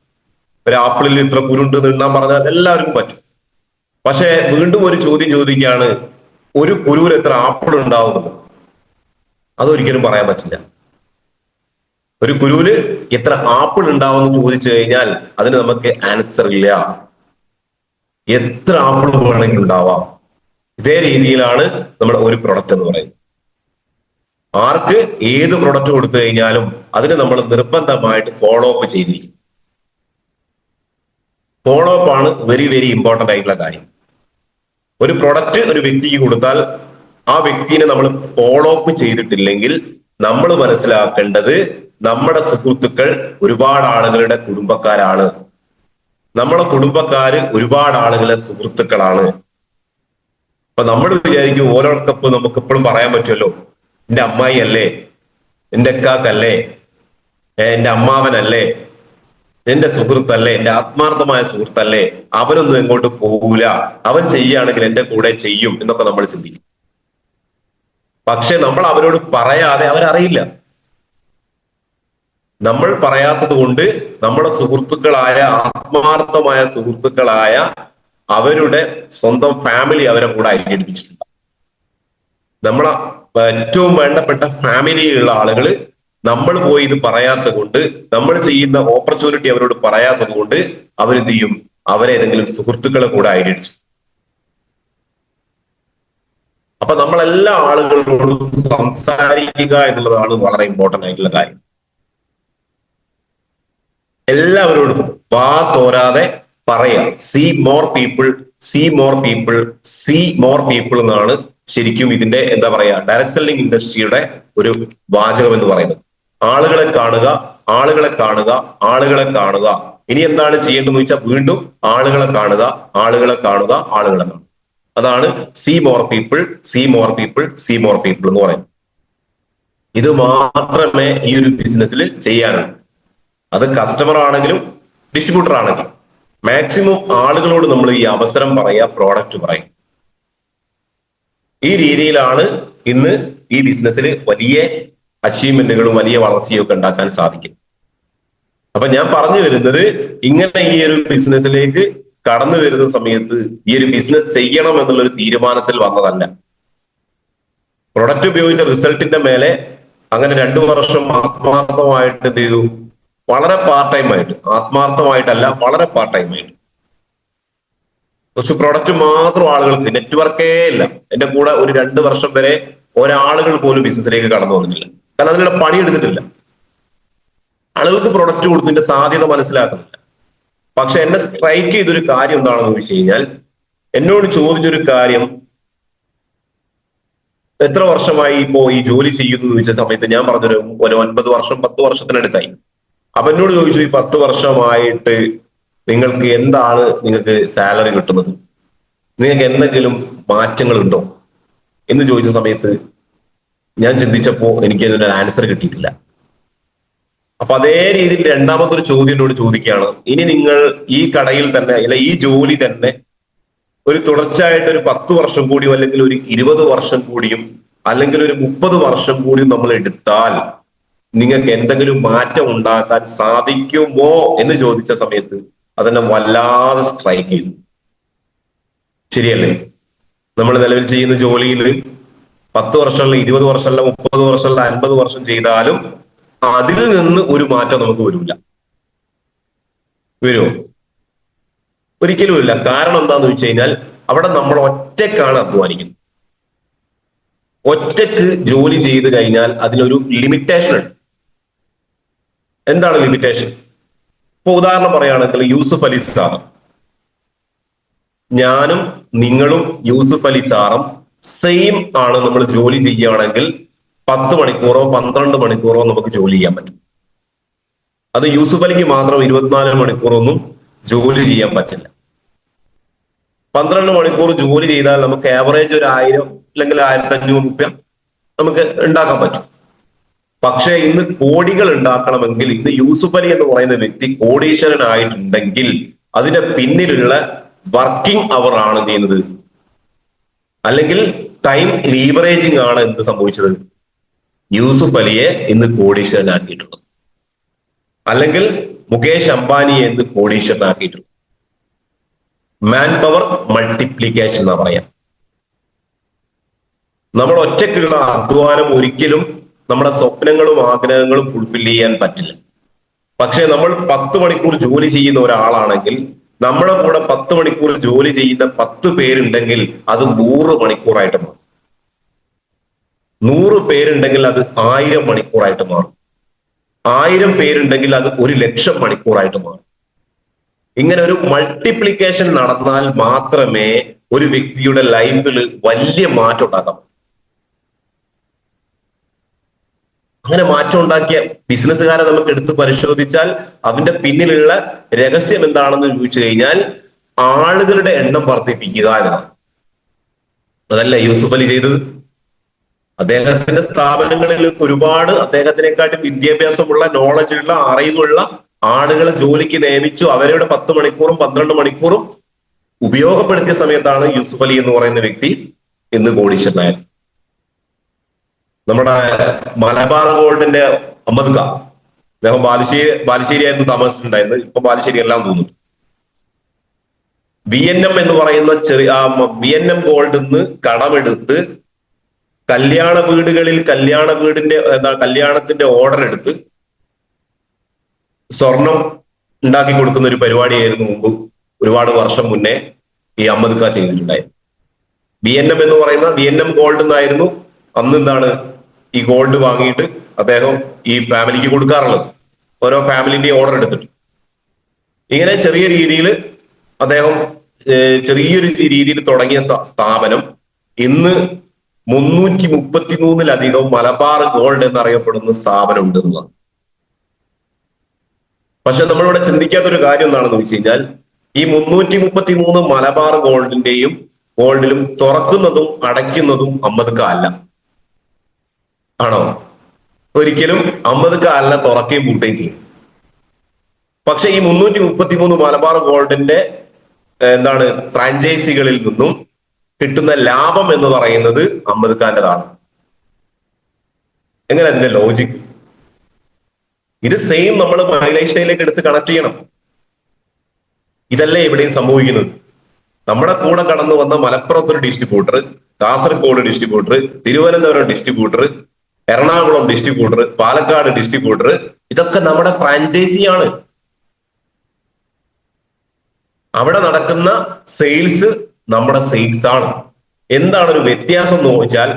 ഒരു ആപ്പിളിൽ ഇത്ര കുരുണ്ട് എന്ന് എണ്ണാൻ പറഞ്ഞാൽ എല്ലാവർക്കും പറ്റും. പക്ഷെ വീണ്ടും ഒരു ചോദ്യം ചോദിക്കുകയാണ്, ഒരു കുരുവിൽ എത്ര ആപ്പിൾ ഉണ്ടാവുന്നത്? അതൊരിക്കലും പറയാൻ പറ്റില്ല. ഒരു കുരുവില് എത്ര ആപ്പിൾ ഉണ്ടാവുമെന്ന് ചോദിച്ചു കഴിഞ്ഞാൽ അതിന് നമുക്ക് ആൻസർ ഇല്ല. എത്ര ആപ്പിൾ വേണമെങ്കിലും ഉണ്ടാവാം. ഇതേ രീതിയിലാണ് നമ്മുടെ ഒരു പ്രൊഡക്റ്റ് എന്ന് പറയുന്നത്. ആർക്ക് ഏത് പ്രൊഡക്റ്റ് കൊടുത്തു കഴിഞ്ഞാലും അതിന് നമ്മൾ നിർബന്ധമായിട്ട് ഫോളോ അപ്പ് ചെയ്തിരിക്കും. ഫോളോ അപ്പ് ആണ് വെരി വെരി ഇമ്പോർട്ടന്റ് ആയിട്ടുള്ള കാര്യം. ഒരു പ്രൊഡക്റ്റ് ഒരു വ്യക്തിക്ക് കൊടുത്താൽ ആ വ്യക്തിനെ നമ്മൾ ഫോളോ അപ്പ് ചെയ്തിട്ടില്ലെങ്കിൽ നമ്മൾ മനസ്സിലാക്കേണ്ടത് നമ്മുടെ സുഹൃത്തുക്കൾ ഒരുപാട് ആളുകളുടെ കുടുംബക്കാരാണ്. നമ്മളെ കുടുംബക്കാര് ഒരുപാട് ആളുകളുടെ സുഹൃത്തുക്കളാണ്. അപ്പൊ നമ്മൾ വിചാരിക്കും ഓരോർക്കപ്പ് നമുക്ക് എപ്പോഴും പറയാൻ പറ്റുമല്ലോ, എന്റെ അമ്മായി അല്ലേ, എന്റെ അക്കാക്കല്ലേ, എന്റെ അമ്മാവനല്ലേ, എന്റെ സുഹൃത്തല്ലേ, എന്റെ ആത്മാർത്ഥമായ സുഹൃത്തല്ലേ, അവനൊന്നും എങ്ങോട്ട് പോകൂല, അവൻ ചെയ്യുകയാണെങ്കിൽ എന്റെ കൂടെ ചെയ്യും എന്നൊക്കെ നമ്മൾ ചിന്തിക്കും. പക്ഷെ നമ്മൾ അവരോട് പറയാതെ അവരറിയില്ല. നമ്മൾ പറയാത്തത് കൊണ്ട് നമ്മുടെ സുഹൃത്തുക്കളായ, ആത്മാർത്ഥമായ സുഹൃത്തുക്കളായ അവരുടെ സ്വന്തം ഫാമിലി അവരെ കൂടെ ഐക്യടിപ്പിച്ചിട്ടുണ്ട്. നമ്മളെ ഏറ്റവും വേണ്ടപ്പെട്ട ഫാമിലിയിലുള്ള ആളുകൾ നമ്മൾ പോയി ഇത് പറയാത്തത് കൊണ്ട്, നമ്മൾ ചെയ്യുന്ന ഓപ്പർച്യൂണിറ്റി അവരോട് പറയാത്തത് കൊണ്ട് അവരെന്ത് ചെയ്യും? അവരേതെങ്കിലും സുഹൃത്തുക്കളെ കൂടെ ഐഡന്റിച്ചു. അപ്പൊ നമ്മളെല്ലാ ആളുകളോടും സംസാരിക്കുക എന്നുള്ളതാണ് വളരെ ഇമ്പോർട്ടന്റ് ആയിട്ടുള്ള കാര്യം. എല്ലാവരോടും വാ തോരാതെ പറയാം. See more people, see more people, see more people എന്നാണ് ശരിക്കും ഇതിന്റെ എന്താ പറയാ ഡയറക്ട് സെല്ലിംഗ് ഇൻഡസ്ട്രിയുടെ ഒരു വാചകം എന്ന് പറയുന്നത്. ആളുകളെ കാണുക, ആളുകളെ കാണുക, ആളുകളെ കാണുക. ഇനി എന്താണ് ചെയ്യേണ്ടതെന്ന് വെച്ചാൽ വീണ്ടും ആളുകളെ കാണുക, ആളുകളെ കാണുക, ആളുകളെ കാണുക. അതാണ് see more people, see more people, see more people എന്ന് പറയുന്നത്. ഇത് മാത്രമേ ഈ ഒരു ബിസിനസ്സിൽ ചെയ്യാനുള്ളൂ. അത് കസ്റ്റമർ ആണെങ്കിലും ഡിസ്ട്രിബ്യൂട്ടർ ആണെങ്കിലും മാക്സിമം ആളുകളോട് നമ്മൾ ഈ അവസരം പറയുക, പ്രോഡക്റ്റ് പറയും. ഈ രീതിയിലാണ് ഇന്ന് ഈ ബിസിനസ്സിൽ വലിയ അച്ചീവ്മെന്റുകളും വലിയ വളർച്ചയും ഒക്കെ ഉണ്ടാക്കാൻ സാധിക്കും. അപ്പൊ ഞാൻ പറഞ്ഞു വരുന്നത്, ഇങ്ങനെ ഈ ഒരു ബിസിനസ്സിലേക്ക് കടന്നു വരുന്ന സമയത്ത് ഈ ഒരു ബിസിനസ് ചെയ്യണം എന്നുള്ളൊരു തീരുമാനത്തിൽ വന്നതല്ല. പ്രൊഡക്റ്റ് ഉപയോഗിച്ച റിസൾട്ടിന്റെ മേലെ അങ്ങനെ 2 വർഷം ആത്മാർത്ഥമായിട്ട് എന്ത് ചെയ്തു? വളരെ പാർട്ട് ടൈം ആയിട്ട്, ആത്മാർത്ഥമായിട്ടല്ല, വളരെ പാർട്ട് ടൈം ആയിട്ട് കുറച്ച് പ്രൊഡക്റ്റ് മാത്രം ആളുകൾക്ക്, നെറ്റ്വർക്കേ ഇല്ല. എന്റെ കൂടെ ഒരു 2 വർഷം വരെ ഒരാളുകൾ പോലും ബിസിനസ്സിലേക്ക് കടന്നു വന്നിട്ടില്ല. കാരണം അതിനുള്ള പണി എടുത്തിട്ടില്ല. ആളുകൾക്ക് പ്രൊഡക്റ്റ് കൊടുത്തതിന്റെ സാധ്യത മനസ്സിലാക്കുന്നില്ല. പക്ഷെ എന്നെ സ്ട്രൈക്ക് ചെയ്തൊരു കാര്യം എന്താണെന്ന് ചോദിച്ചു കഴിഞ്ഞാൽ, എന്നോട് ചോദിച്ചൊരു കാര്യം, എത്ര വർഷമായി ഇപ്പോ ഈ ജോലി ചെയ്യുന്നു എന്ന് ചോദിച്ച സമയത്ത് ഞാൻ പറഞ്ഞൊരു 9 വർഷം 10 വർഷത്തിനടുത്തായി. അപ്പൊ എന്നോട് ചോദിച്ചു, ഈ 10 വർഷമായിട്ട് നിങ്ങൾക്ക് സാലറി കിട്ടുന്നത്, നിങ്ങൾക്ക് എന്തെങ്കിലും മാറ്റങ്ങൾ ഉണ്ടോ എന്ന് ചോദിച്ച സമയത്ത് ഞാൻ ചിന്തിച്ചപ്പോ എനിക്ക് അതിനൊരു ആൻസർ കിട്ടിയിട്ടില്ല. അപ്പൊ അതേ രീതിയിൽ രണ്ടാമത്തെ ഒരു ചോദ്യം എന്നോട് ചോദിക്കുകയാണ്, ഇനി നിങ്ങൾ ഈ കടയിൽ തന്നെ അല്ല ഈ ജോലി തന്നെ ഒരു തുടർച്ചയായിട്ട് ഒരു 10 വർഷം കൂടിയും അല്ലെങ്കിൽ ഒരു 20 വർഷം കൂടിയും അല്ലെങ്കിൽ ഒരു 30 വർഷം കൂടിയും നമ്മൾ എടുത്താൽ നിങ്ങൾക്ക് എന്തെങ്കിലും മാറ്റം ഉണ്ടാക്കാൻ സാധിക്കുമോ എന്ന് ചോദിച്ച സമയത്ത് അതെന്നെ വല്ലാതെ സ്ട്രൈക്ക് ചെയ്തു. ശരിയല്ലേ? നമ്മൾ നിലവിൽ ചെയ്യുന്ന ജോലിയിൽ 10 വർഷമല്ല, 20 വർഷമല്ല, 30 വർഷമല്ല, 50 വർഷം ചെയ്താലും അതിൽ നിന്ന് ഒരു മാറ്റം നമുക്ക് വരില്ല. വരുമോ? ഒരിക്കലും ഇല്ല. കാരണം എന്താന്ന് വെച്ച് കഴിഞ്ഞാൽ അവിടെ നമ്മൾ ഒറ്റക്കാണ് അധ്വാനിക്കുന്നത്. ഒറ്റക്ക് ജോലി ചെയ്ത് കഴിഞ്ഞാൽ അതിനൊരു ലിമിറ്റേഷൻ ഉണ്ട്. എന്താണ് ലിമിറ്റേഷൻ? ഇപ്പൊ ഉദാഹരണം പറയുകയാണെങ്കിൽ യൂസുഫ് അലി സാർ, ഞാനും നിങ്ങളും യൂസുഫ് അലി സാറും സെയിം ആണ്. നമ്മൾ ജോലി ചെയ്യുകയാണെങ്കിൽ 10 മണിക്കൂറോ 12 മണിക്കൂറോ നമുക്ക് ജോലി ചെയ്യാൻ പറ്റും. അത് യൂസുഫ് അലിക്ക് മാത്രം 24 മണിക്കൂറൊന്നും ജോലി ചെയ്യാൻ പറ്റില്ല. 12 മണിക്കൂർ ജോലി ചെയ്താൽ നമുക്ക് ആവറേജ് ഒരു 1000 അല്ലെങ്കിൽ 1500 രൂപ നമുക്ക് ഉണ്ടാക്കാൻ പറ്റും. പക്ഷേ ഇന്ന് കോടികൾ ഉണ്ടാക്കണമെങ്കിൽ, ഇന്ന് യൂസുഫ് അലി എന്ന് പറയുന്ന വ്യക്തി കോടീശ്വരനായിട്ടുണ്ടെങ്കിൽ അതിന്റെ പിന്നിലുള്ള വർക്കിംഗ് അവർ ആണ് ചെയ്യുന്നത്, അല്ലെങ്കിൽ ടൈം ലീവറേജിങ് ആണ് എന്ത് സംഭവിച്ചത്, യൂസുഫ് അലിയെ ഇന്ന് കോടീശ്വരനാക്കിയിട്ടുള്ളത്, അല്ലെങ്കിൽ മുകേഷ് അംബാനിയെ എന്ത് കോടീശ്വരനാക്കിയിട്ടുള്ളത്. മാൻ പവർ മൾട്ടിപ്ലിക്കേഷൻ എന്നാ പറയാം. നമ്മൾ ഒറ്റയ്ക്കുള്ള അധ്വാനം ഒരിക്കലും നമ്മുടെ സ്വപ്നങ്ങളും ആഗ്രഹങ്ങളും ഫുൾഫിൽ ചെയ്യാൻ പറ്റില്ല. പക്ഷെ നമ്മൾ 10 മണിക്കൂർ ജോലി ചെയ്യുന്ന ഒരാളാണെങ്കിൽ നമ്മുടെ കൂടെ 10 മണിക്കൂർ ജോലി ചെയ്യുന്ന 10 പേരുണ്ടെങ്കിൽ അത് 100 മണിക്കൂറായിട്ട് മാറും. 100 പേരുണ്ടെങ്കിൽ അത് 1000 മണിക്കൂറായിട്ട് മാറും. 1000 പേരുണ്ടെങ്കിൽ അത് 1,00,000 മണിക്കൂറായിട്ട് മാറും. ഇങ്ങനെ ഒരു മൾട്ടിപ്ലിക്കേഷൻ നടന്നാൽ മാത്രമേ ഒരു വ്യക്തിയുടെ ലൈഫിൽ വലിയ മാറ്റം ഉണ്ടാക്കാം. അങ്ങനെ മാറ്റം ഉണ്ടാക്കിയ ബിസിനസ്സുകാരെ നമുക്ക് എടുത്ത് പരിശോധിച്ചാൽ അതിന്റെ പിന്നിലുള്ള രഹസ്യം എന്താണെന്ന് ചോദിച്ചു കഴിഞ്ഞാൽ ആളുകളുടെ എണ്ണം വർദ്ധിപ്പിക്കുക എന്നതാണ്. അതല്ല യൂസുഫ് അലി ചെയ്തത്. അദ്ദേഹത്തിന്റെ സ്ഥാപനങ്ങളിൽ ഒരുപാട് അദ്ദേഹത്തിനെക്കാട്ടി വിദ്യാഭ്യാസമുള്ള, നോളജുള്ള, അറിവുള്ള ആളുകളെ ജോലിക്ക് നിയമിച്ചു. അവരുടെ 10 മണിക്കൂറും 12 മണിക്കൂറും ഉപയോഗപ്പെടുത്തിയ സമയത്താണ് യൂസുഫ് അലി എന്ന് പറയുന്ന വ്യക്തി ഇന്ന് കോടീശ്വരനായത്. നമ്മുടെ മലബാർ ഗോൾഡിന്റെ അഹമ്മദ് ഖാൻ, അദ്ദേഹം ബാലുശ്ശേരി ആയിരുന്നു താമസിച്ചിട്ടുണ്ടായിരുന്നത്. ഇപ്പൊ ബാലുശ്ശേരി എല്ലാം തോന്നുന്നു. VNM എന്ന് പറയുന്ന VNM ഗോൾഡിൽ നിന്ന് കടമെടുത്ത് കല്യാണ വീടുകളിൽ കല്യാണത്തിന്റെ ഓർഡർ എടുത്ത് സ്വർണം ഉണ്ടാക്കി കൊടുക്കുന്ന ഒരു പരിപാടിയായിരുന്നു മുമ്പ് ഒരുപാട് വർഷം മുന്നേ ഈ അഹമ്മദ് ഖാൻ ചെയ്തിട്ടുണ്ടായിരുന്നു. VNM എന്ന് പറയുന്ന VNM ഗോൾഡ് എന്നായിരുന്നു അന്ന് എന്താണ് ഈ ഗോൾഡ് വാങ്ങിയിട്ട് അദ്ദേഹം ഈ ഫാമിലിക്ക് കൊടുക്കാറുള്ളത്. ഓരോ ഫാമിലിന്റെ ഓർഡർ എടുത്തിട്ട് ഇങ്ങനെ ചെറിയ രീതിയിൽ അദ്ദേഹം ചെറിയൊരു രീതിയിൽ തുടങ്ങിയ സ്ഥാപനം ഇന്ന് 333-ലധികം മലബാർ ഗോൾഡ് എന്നറിയപ്പെടുന്ന സ്ഥാപനം ഉണ്ട് എന്നുള്ളതാണ്. പക്ഷെ നമ്മളിവിടെ ചിന്തിക്കാത്തൊരു കാര്യം എന്താണെന്ന് വെച്ച് കഴിഞ്ഞാൽ ഈ 333 മലബാർ ഗോൾഡിലും തുറക്കുന്നതും അടയ്ക്കുന്നതും അഹമ്മദ് ഖാൻ അല്ല. ആണോ? ഒരിക്കലും അഹമ്മദ് ഖാൻ അല്ല തുറക്കുകയും പൂട്ടുകയും ചെയ്യും. പക്ഷെ ഈ 333 മലബാർ ഗോൾഡിന്റെ ഫ്രാഞ്ചൈസികളിൽ നിന്നും കിട്ടുന്ന ലാഭം എന്ന് പറയുന്നത് അഹമ്മദ് ഖാന്റെതാണ്. എങ്ങനെ അതിന്റെ ലോജിക്? ഇത് സെയിം നമ്മൾ മൈ ലൈഫ് സ്റ്റൈലിലേക്ക് എടുത്ത് കണക്ട് ചെയ്യണം. ഇതല്ലേ ഇവിടെയും സംഭവിക്കുന്നത്. നമ്മുടെ കൂടെ കടന്നു വന്ന മലപ്പുറത്തൊരു distributor, Kasaragod distributor, Thiruvananthapuram distributor, Ernakulam distributor, Palakkad distributor, ഇതൊക്കെ നമ്മുടെ ഫ്രാഞ്ചൈസിയാണ്. അവിടെ നടക്കുന്ന സെയിൽസ് നമ്മുടെ സെയിൽസ് ആണ്. എന്താണ് ഒരു വ്യത്യാസം എന്ന് ചോദിച്ചാൽ,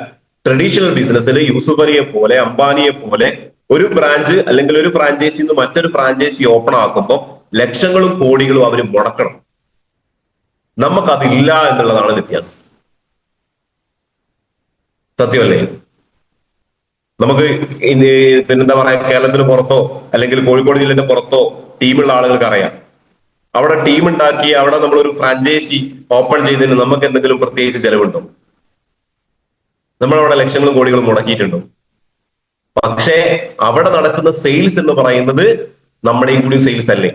ട്രഡീഷണൽ ബിസിനസ്സിൽ യൂസുഫ് അലിയെ പോലെ, അംബാനിയെ പോലെ ഒരു ബ്രാഞ്ച് അല്ലെങ്കിൽ ഒരു ഫ്രാഞ്ചൈസി നിന്ന് മറ്റൊരു ഫ്രാഞ്ചൈസി ഓപ്പൺ ആക്കുമ്പോൾ ലക്ഷങ്ങളും കോടികളും അവർ മുടക്കണം. നമുക്കതില്ല എന്നുള്ളതാണ് വ്യത്യാസം. സത്യമല്ലേ? നമുക്ക് പിന്നെന്താ പറയാ, കേരളത്തിന് പുറത്തോ അല്ലെങ്കിൽ കോഴിക്കോട് ജില്ലയുടെ പുറത്തോ ടീമുള്ള ആളുകൾക്ക് അറിയാം. അവിടെ ടീം ഉണ്ടാക്കി അവിടെ നമ്മളൊരു ഫ്രാഞ്ചൈസി ഓപ്പൺ ചെയ്തതിന് നമുക്ക് എന്തെങ്കിലും പ്രത്യേകിച്ച് ചെലവുണ്ടോ? നമ്മളവിടെ ലക്ഷങ്ങളും കോടികളും മുടക്കിയിട്ടുണ്ടോ? പക്ഷേ അവിടെ നടക്കുന്ന സെയിൽസ് എന്ന് പറയുന്നത് നമ്മുടെയും കൂടി സെയിൽസ് അല്ലേ?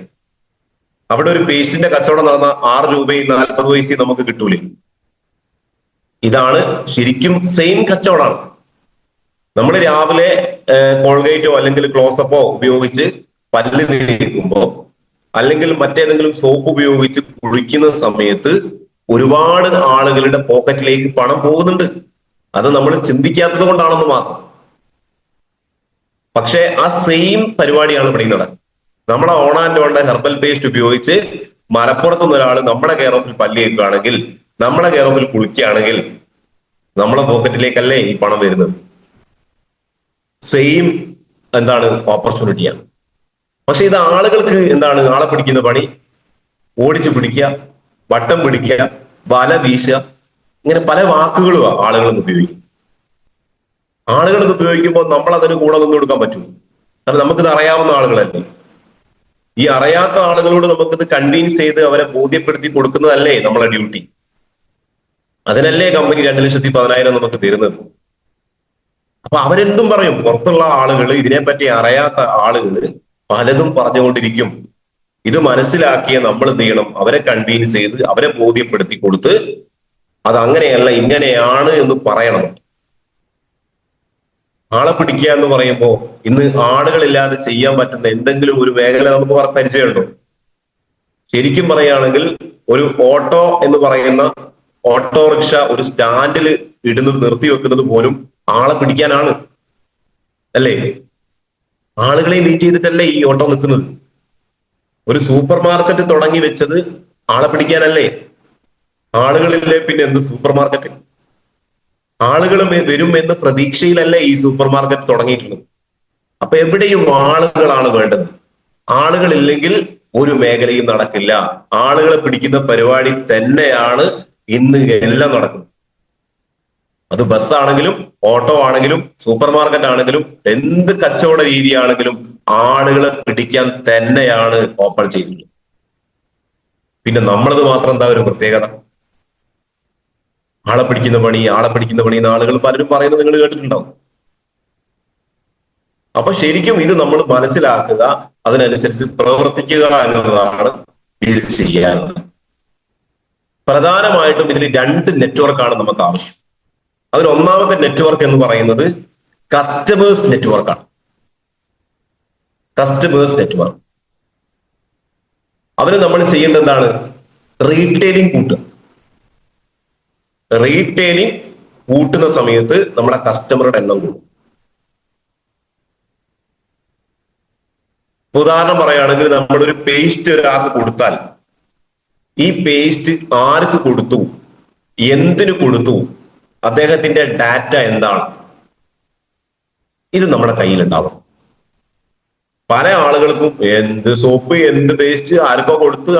അവിടെ ഒരു പേസ്റ്റിന്റെ കച്ചവടം നടന്ന 6 രൂപയും 40 പൈസയും നമുക്ക് കിട്ടൂലേ? ഇതാണ് ശരിക്കും സെയിം കച്ചവടമാണ്. നമ്മൾ രാവിലെ കോൾഗേറ്റോ അല്ലെങ്കിൽ ക്ലോസപ്പോ ഉപയോഗിച്ച് പല്ല് തേക്കുമ്പോ അല്ലെങ്കിൽ മറ്റേതെങ്കിലും സോപ്പ് ഉപയോഗിച്ച് കുളിക്കുന്ന സമയത്ത് ഒരുപാട് ആളുകളുടെ പോക്കറ്റിലേക്ക് പണം പോകുന്നുണ്ട്. അത് നമ്മൾ ചിന്തിക്കാത്തത് കൊണ്ടാണെന്ന് മാത്രം. പക്ഷെ ആ സെയിം പരിപാടിയാണ് ഇവിടെ നടക്കുന്നത്. നമ്മളെ on and on herbal paste ഉപയോഗിച്ച് മലപ്പുറത്തുനിന്ന് ഒരാൾ നമ്മുടെ കെയർ ഓഫിൽ പല്ല് തേക്കുകയാണെങ്കിൽ, നമ്മളെ കെയർ ഓഫിൽ കുളിക്കുകയാണെങ്കിൽ നമ്മളെ പോക്കറ്റിലേക്കല്ലേ ഈ പണം വരുന്നത്? സെയിം എന്താണ് ഓപ്പർച്യൂണിറ്റിയാണ്. പക്ഷെ ഇത് ആളുകൾക്ക് എന്താണ്? ആളെ പിടിക്കുന്ന പണി ഓടിച്ചു പിടിക്കുക, വട്ടം പിടിക്കുക, വല വീശുക, ഇങ്ങനെ പല വാക്കുകളും ആളുകളൊന്നും ഉപയോഗിക്കും. ആളുകളത് ഉപയോഗിക്കുമ്പോൾ നമ്മൾ അതിന് കൂടെ നിന്ന് കൊടുക്കാൻ പറ്റും. കാരണം നമുക്കിത് അറിയാവുന്ന ആളുകളല്ലേ. ഈ അറിയാത്ത ആളുകളോട് നമുക്കിത് കൺവിൻസ് ചെയ്ത് അവരെ ബോധ്യപ്പെടുത്തി കൊടുക്കുന്നതല്ലേ നമ്മളെ ഡ്യൂട്ടി. അതിനല്ലേ കമ്പനി 2,10,000 നമുക്ക് തരുന്നത്. അപ്പൊ അവരെന്തും പറയും. പുറത്തുള്ള ആളുകൾ, ഇതിനെപ്പറ്റി അറിയാത്ത ആളുകൾ പലതും പറഞ്ഞുകൊണ്ടിരിക്കും. ഇത് മനസ്സിലാക്കിയ നമ്മൾ എന്ത് ചെയ്യണം? അവരെ കൺവിൻസ് ചെയ്ത് അവരെ ബോധ്യപ്പെടുത്തി കൊടുത്ത് അത് അങ്ങനെയല്ല ഇങ്ങനെയാണ് എന്ന് പറയണം. ആളെ പിടിക്കുക എന്ന് പറയുമ്പോൾ ഇന്ന് ആളുകളില്ലാതെ ചെയ്യാൻ പറ്റുന്ന എന്തെങ്കിലും ഒരു മേഖല നമുക്ക് പരിചയമുണ്ടോ? ശരിക്കും പറയുകയാണെങ്കിൽ ഒരു ഓട്ടോ എന്ന് പറയുന്ന ഓട്ടോറിക്ഷ ഒരു സ്റ്റാൻഡിൽ ഇടുന്നത്, നിർത്തി വെക്കുന്നത് പോലും ആളെ പിടിക്കാനാണ് അല്ലേ? ആളുകളെ മീറ്റ് ചെയ്തിട്ടല്ലേ ഈ ഓട്ടോ നിൽക്കുന്നത്. ഒരു സൂപ്പർ മാർക്കറ്റ് തുടങ്ങി വെച്ചത് ആളെ പിടിക്കാനല്ലേ? ആളുകളില്ലേ പിന്നെ എന്ത് സൂപ്പർ മാർക്കറ്റ്? ആളുകൾ വരും എന്ന പ്രതീക്ഷയിലല്ലേ ഈ സൂപ്പർ മാർക്കറ്റ് തുടങ്ങിയിട്ടുള്ളത്. അപ്പൊ എവിടെയും ആളുകളാണ് വേണ്ടത്. ആളുകളില്ലെങ്കിൽ ഒരു മേഖലയും നടക്കില്ല. ആളുകളെ പിടിക്കുന്ന പരിപാടി തന്നെയാണ് ഇന്ന് എല്ലാം നടക്കുന്നത്. അത് ബസ്സാണെങ്കിലും ഓട്ടോ ആണെങ്കിലും സൂപ്പർ മാർക്കറ്റ് ആണെങ്കിലും എന്ത് കച്ചവട രീതിയാണെങ്കിലും ആളുകളെ പിടിക്കാൻ തന്നെയാണ് ഓപ്പൺ ചെയ്തിട്ടുള്ളത്. പിന്നെ നമ്മളത് മാത്രം എന്താ ഒരു പ്രത്യേകത? ആളെ പിടിക്കുന്ന പണി എന്ന് ആളുകൾ പലരും പറയുന്നത് നിങ്ങൾ കേട്ടിട്ടുണ്ടാവും. അപ്പൊ ശരിക്കും ഇത് നമ്മൾ മനസ്സിലാക്കുക, അതിനനുസരിച്ച് പ്രവർത്തിക്കുക എന്നുള്ളതാണ് ഇത് ചെയ്യാനുള്ളത്. പ്രധാനമായിട്ടും ഇതിൽ 2 നെറ്റ്വർക്കാണ് നമുക്ക് ആവശ്യം. അതിൽ ഒന്നാമത്തെ നെറ്റ്വർക്ക് എന്ന് പറയുന്നത് കസ്റ്റമേഴ്സ് നെറ്റ്വർക്കാണ്. കസ്റ്റമേഴ്സ് നെറ്റ്വർക്ക് അവര് നമ്മൾ ചെയ്യേണ്ടത് എന്താണ്? റീറ്റെയിലിംഗ് കൂട്ടുക. റീറ്റെയിലിംഗ് കൂട്ടുന്ന സമയത്ത് നമ്മുടെ കസ്റ്റമറുടെ എണ്ണം കൂടും. ഉദാഹരണം പറയുകയാണെങ്കിൽ നമ്മളൊരു പേസ്റ്റ് ഒരാൾക്ക് കൊടുത്താൽ ഈ പേസ്റ്റ് ആർക്ക് കൊടുത്തു, എന്തിനു കൊടുത്തു, അദ്ദേഹത്തിന്റെ ഡാറ്റ എന്താണ്, ഇത് നമ്മുടെ കയ്യിലുണ്ടാവും. പല ആളുകൾക്കും എന്ത് സോപ്പ് എന്ത് പേസ്റ്റ് ആർക്കോ കൊടുത്ത്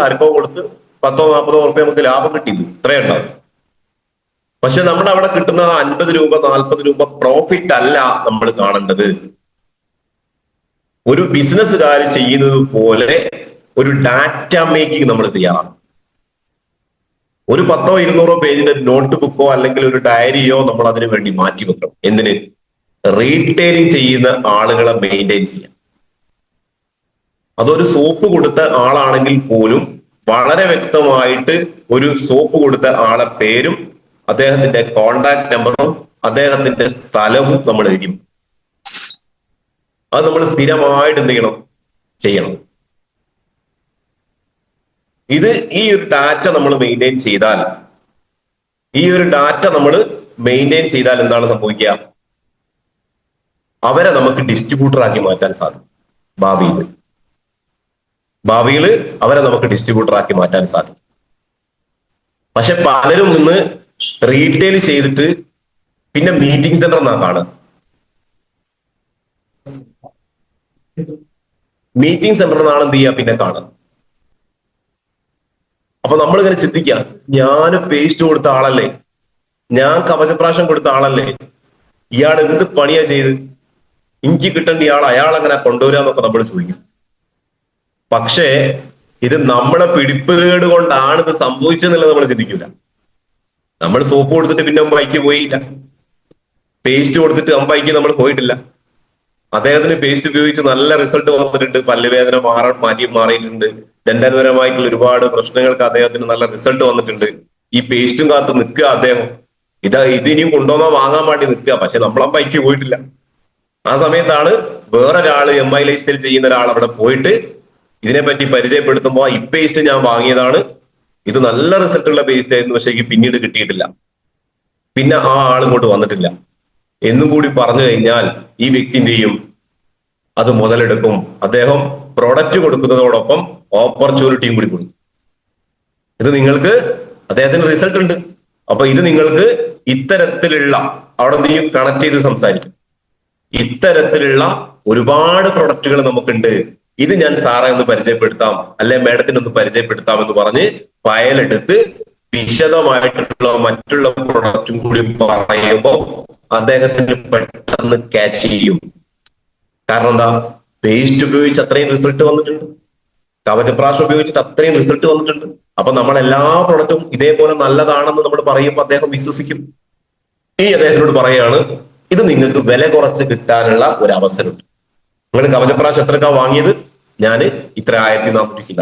10-40 ഉറുപ്പിക നമുക്ക് ലാഭം കിട്ടിയത് ഇത്രയുണ്ടാവും. പക്ഷെ നമ്മുടെ അവിടെ കിട്ടുന്ന 50 രൂപ 40 രൂപ പ്രോഫിറ്റ് അല്ല നമ്മൾ കാണേണ്ടത്. ഒരു ബിസിനസ്സുകാർ ചെയ്യുന്നത് പോലെ ഒരു ഡാറ്റ മേക്കിംഗ് നമ്മൾ തയ്യാറാണ്. ഒരു 10-200 പേജിന്റെ നോട്ട് ബുക്കോ അല്ലെങ്കിൽ ഒരു ഡയറിയോ നമ്മൾ അതിനു വേണ്ടി മാറ്റി വെക്കണം. എന്തിന്? റീറ്റെയിലിംഗ് ചെയ്യുന്ന ആളുകളെ മെയിൻറ്റെയിൻ ചെയ്യാം. അതൊരു സോപ്പ് കൊടുത്ത ആളാണെങ്കിൽ പോലും വളരെ വ്യക്തമായിട്ട് ഒരു സോപ്പ് കൊടുത്ത ആളെ പേരും അദ്ദേഹത്തിന്റെ കോണ്ടാക്ട് നമ്പറും അദ്ദേഹത്തിന്റെ സ്ഥലവും നമ്മൾ എഴുതി. അത് നമ്മൾ സ്ഥിരമായിട്ട് എന്ത് ചെയ്യണം. ഇത് ഈ ഒരു ഡാറ്റ നമ്മൾ മെയിൻറ്റെയിൻ ചെയ്താൽ എന്താണ് സംഭവിക്കുക? അവരെ നമുക്ക് ഡിസ്ട്രിബ്യൂട്ടർ ആക്കി മാറ്റാൻ സാധിക്കും. ഭാവിയിൽ അവരെ നമുക്ക് ഡിസ്ട്രിബ്യൂട്ടർ ആക്കി മാറ്റാൻ സാധിക്കും. പക്ഷെ പലരും ഇന്ന് റീറ്റെയിൽ ചെയ്തിട്ട് പിന്നെ മീറ്റിംഗ് സെന്റർ എന്നാ കാണുക. മീറ്റിംഗ് സെന്റർ എന്നാണ് എന്ത് ചെയ്യുക പിന്നെ കാണുക. അപ്പൊ നമ്മളിങ്ങനെ ചിന്തിക്കുക, ഞാൻ പേസ്റ്റ് കൊടുത്ത ആളല്ലേ, ഞാൻ കവചപ്രാശം കൊടുത്ത ആളല്ലേ, ഇയാൾ എന്ത് പണിയാ ചെയ്ത്, എനിക്ക് കിട്ടേണ്ട അയാൾ അങ്ങനെ കൊണ്ടുവരാന്നൊക്കെ നമ്മൾ ചോദിക്കും. പക്ഷേ ഇത് നമ്മളെ പിടിപ്പുകേട് കൊണ്ടാണ് ഇത് സംഭവിച്ചതെന്നുള്ളത് നമ്മൾ ചിന്തിക്കില്ല. നമ്മൾ സോപ്പ് കൊടുത്തിട്ട് പിന്നെ അമ്പായിക്ക് പോയില്ല, പേസ്റ്റ് കൊടുത്തിട്ട് അമ്പായിക്ക് നമ്മൾ പോയിട്ടില്ല. അദ്ദേഹത്തിന് പേസ്റ്റ് ഉപയോഗിച്ച് നല്ല റിസൾട്ട് വന്നിട്ടുണ്ട്, പല്ലുവേദന മാറിയിട്ടുണ്ട്, ദന്തപരമായിട്ടുള്ള ഒരുപാട് പ്രശ്നങ്ങൾക്ക് അദ്ദേഹത്തിന് നല്ല റിസൾട്ട് വന്നിട്ടുണ്ട്. ഈ പേസ്റ്റും കാത്ത് നിൽക്കുക അദ്ദേഹം. ഇതിനിയും കൊണ്ടുവന്നാൽ വാങ്ങാൻ വേണ്ടി നിൽക്കുക, പക്ഷെ നമ്മളെ ബൈക്ക് പോയിട്ടില്ല. ആ സമയത്താണ് വേറൊരാള് MI ലൈഫ് സ്റ്റൈൽ ചെയ്യുന്ന ഒരാൾ അവിടെ പോയിട്ട് ഇതിനെപ്പറ്റി പരിചയപ്പെടുത്തുമ്പോൾ ഈ പേസ്റ്റ് ഞാൻ വാങ്ങിയതാണ്, ഇത് നല്ല റിസൾട്ട് ഉള്ള പേസ്റ്റ് ആയിരുന്നു, പക്ഷെ എനിക്ക് പിന്നീട് കിട്ടിയിട്ടില്ല, പിന്നെ ആ ആൾ ഇങ്ങോട്ട് വന്നിട്ടില്ല എന്നും കൂടി പറഞ്ഞു കഴിഞ്ഞാൽ ഈ വ്യക്തിന്റെയും അത് മുതലെടുക്കും. അദ്ദേഹം പ്രൊഡക്റ്റ് കൊടുക്കുന്നതോടൊപ്പം ഓപ്പർച്യൂണിറ്റിയും കൂടി കൊടുക്കും. ഇത് നിങ്ങൾക്ക് അദ്ദേഹത്തിന് റിസൾട്ട് ഉണ്ട്, അപ്പൊ ഇത് നിങ്ങൾക്ക് ഇത്തരത്തിലുള്ള അവിടെ എന്തെങ്കിലും കണക്ട് ചെയ്ത് സംസാരിക്കും. ഇത്തരത്തിലുള്ള ഒരുപാട് പ്രൊഡക്റ്റുകൾ നമുക്കുണ്ട്, ഇത് ഞാൻ സാറെ ഒന്ന് പരിചയപ്പെടുത്താം, അല്ലെ മേഡത്തിന് ഒന്ന് പരിചയപ്പെടുത്താം എന്ന് പറഞ്ഞ് ഫയലെടുത്ത് വിശദമായിട്ടുള്ള മറ്റുള്ള പ്രൊഡക്റ്റും കൂടി പറയുമ്പോൾ അദ്ദേഹത്തിന് പെട്ടെന്ന് ക്യാച്ച് ചെയ്യും. കാരണം എന്താ, പേസ്റ്റ് ഉപയോഗിച്ച് അത്രയും റിസൾട്ട് വന്നിട്ടുണ്ട്, കവചപ്രാശം ഉപയോഗിച്ചിട്ട് അത്രയും റിസൾട്ട് വന്നിട്ടുണ്ട്. അപ്പൊ നമ്മൾ എല്ലാ പ്രൊഡക്റ്റും ഇതേപോലെ നല്ലതാണെന്ന് നമ്മൾ പറയുമ്പോൾ അദ്ദേഹം വിശ്വസിക്കും. ഈ അദ്ദേഹത്തിനോട് പറയാണ്, ഇത് നിങ്ങൾക്ക് വില കുറച്ച് കിട്ടാനുള്ള ഒരു അവസരമുണ്ട്. നിങ്ങൾ കവചപ്രാശം എത്രക്കാ വാങ്ങിയത്? ഞാൻ ഇത്ര 1400 ചില്ല,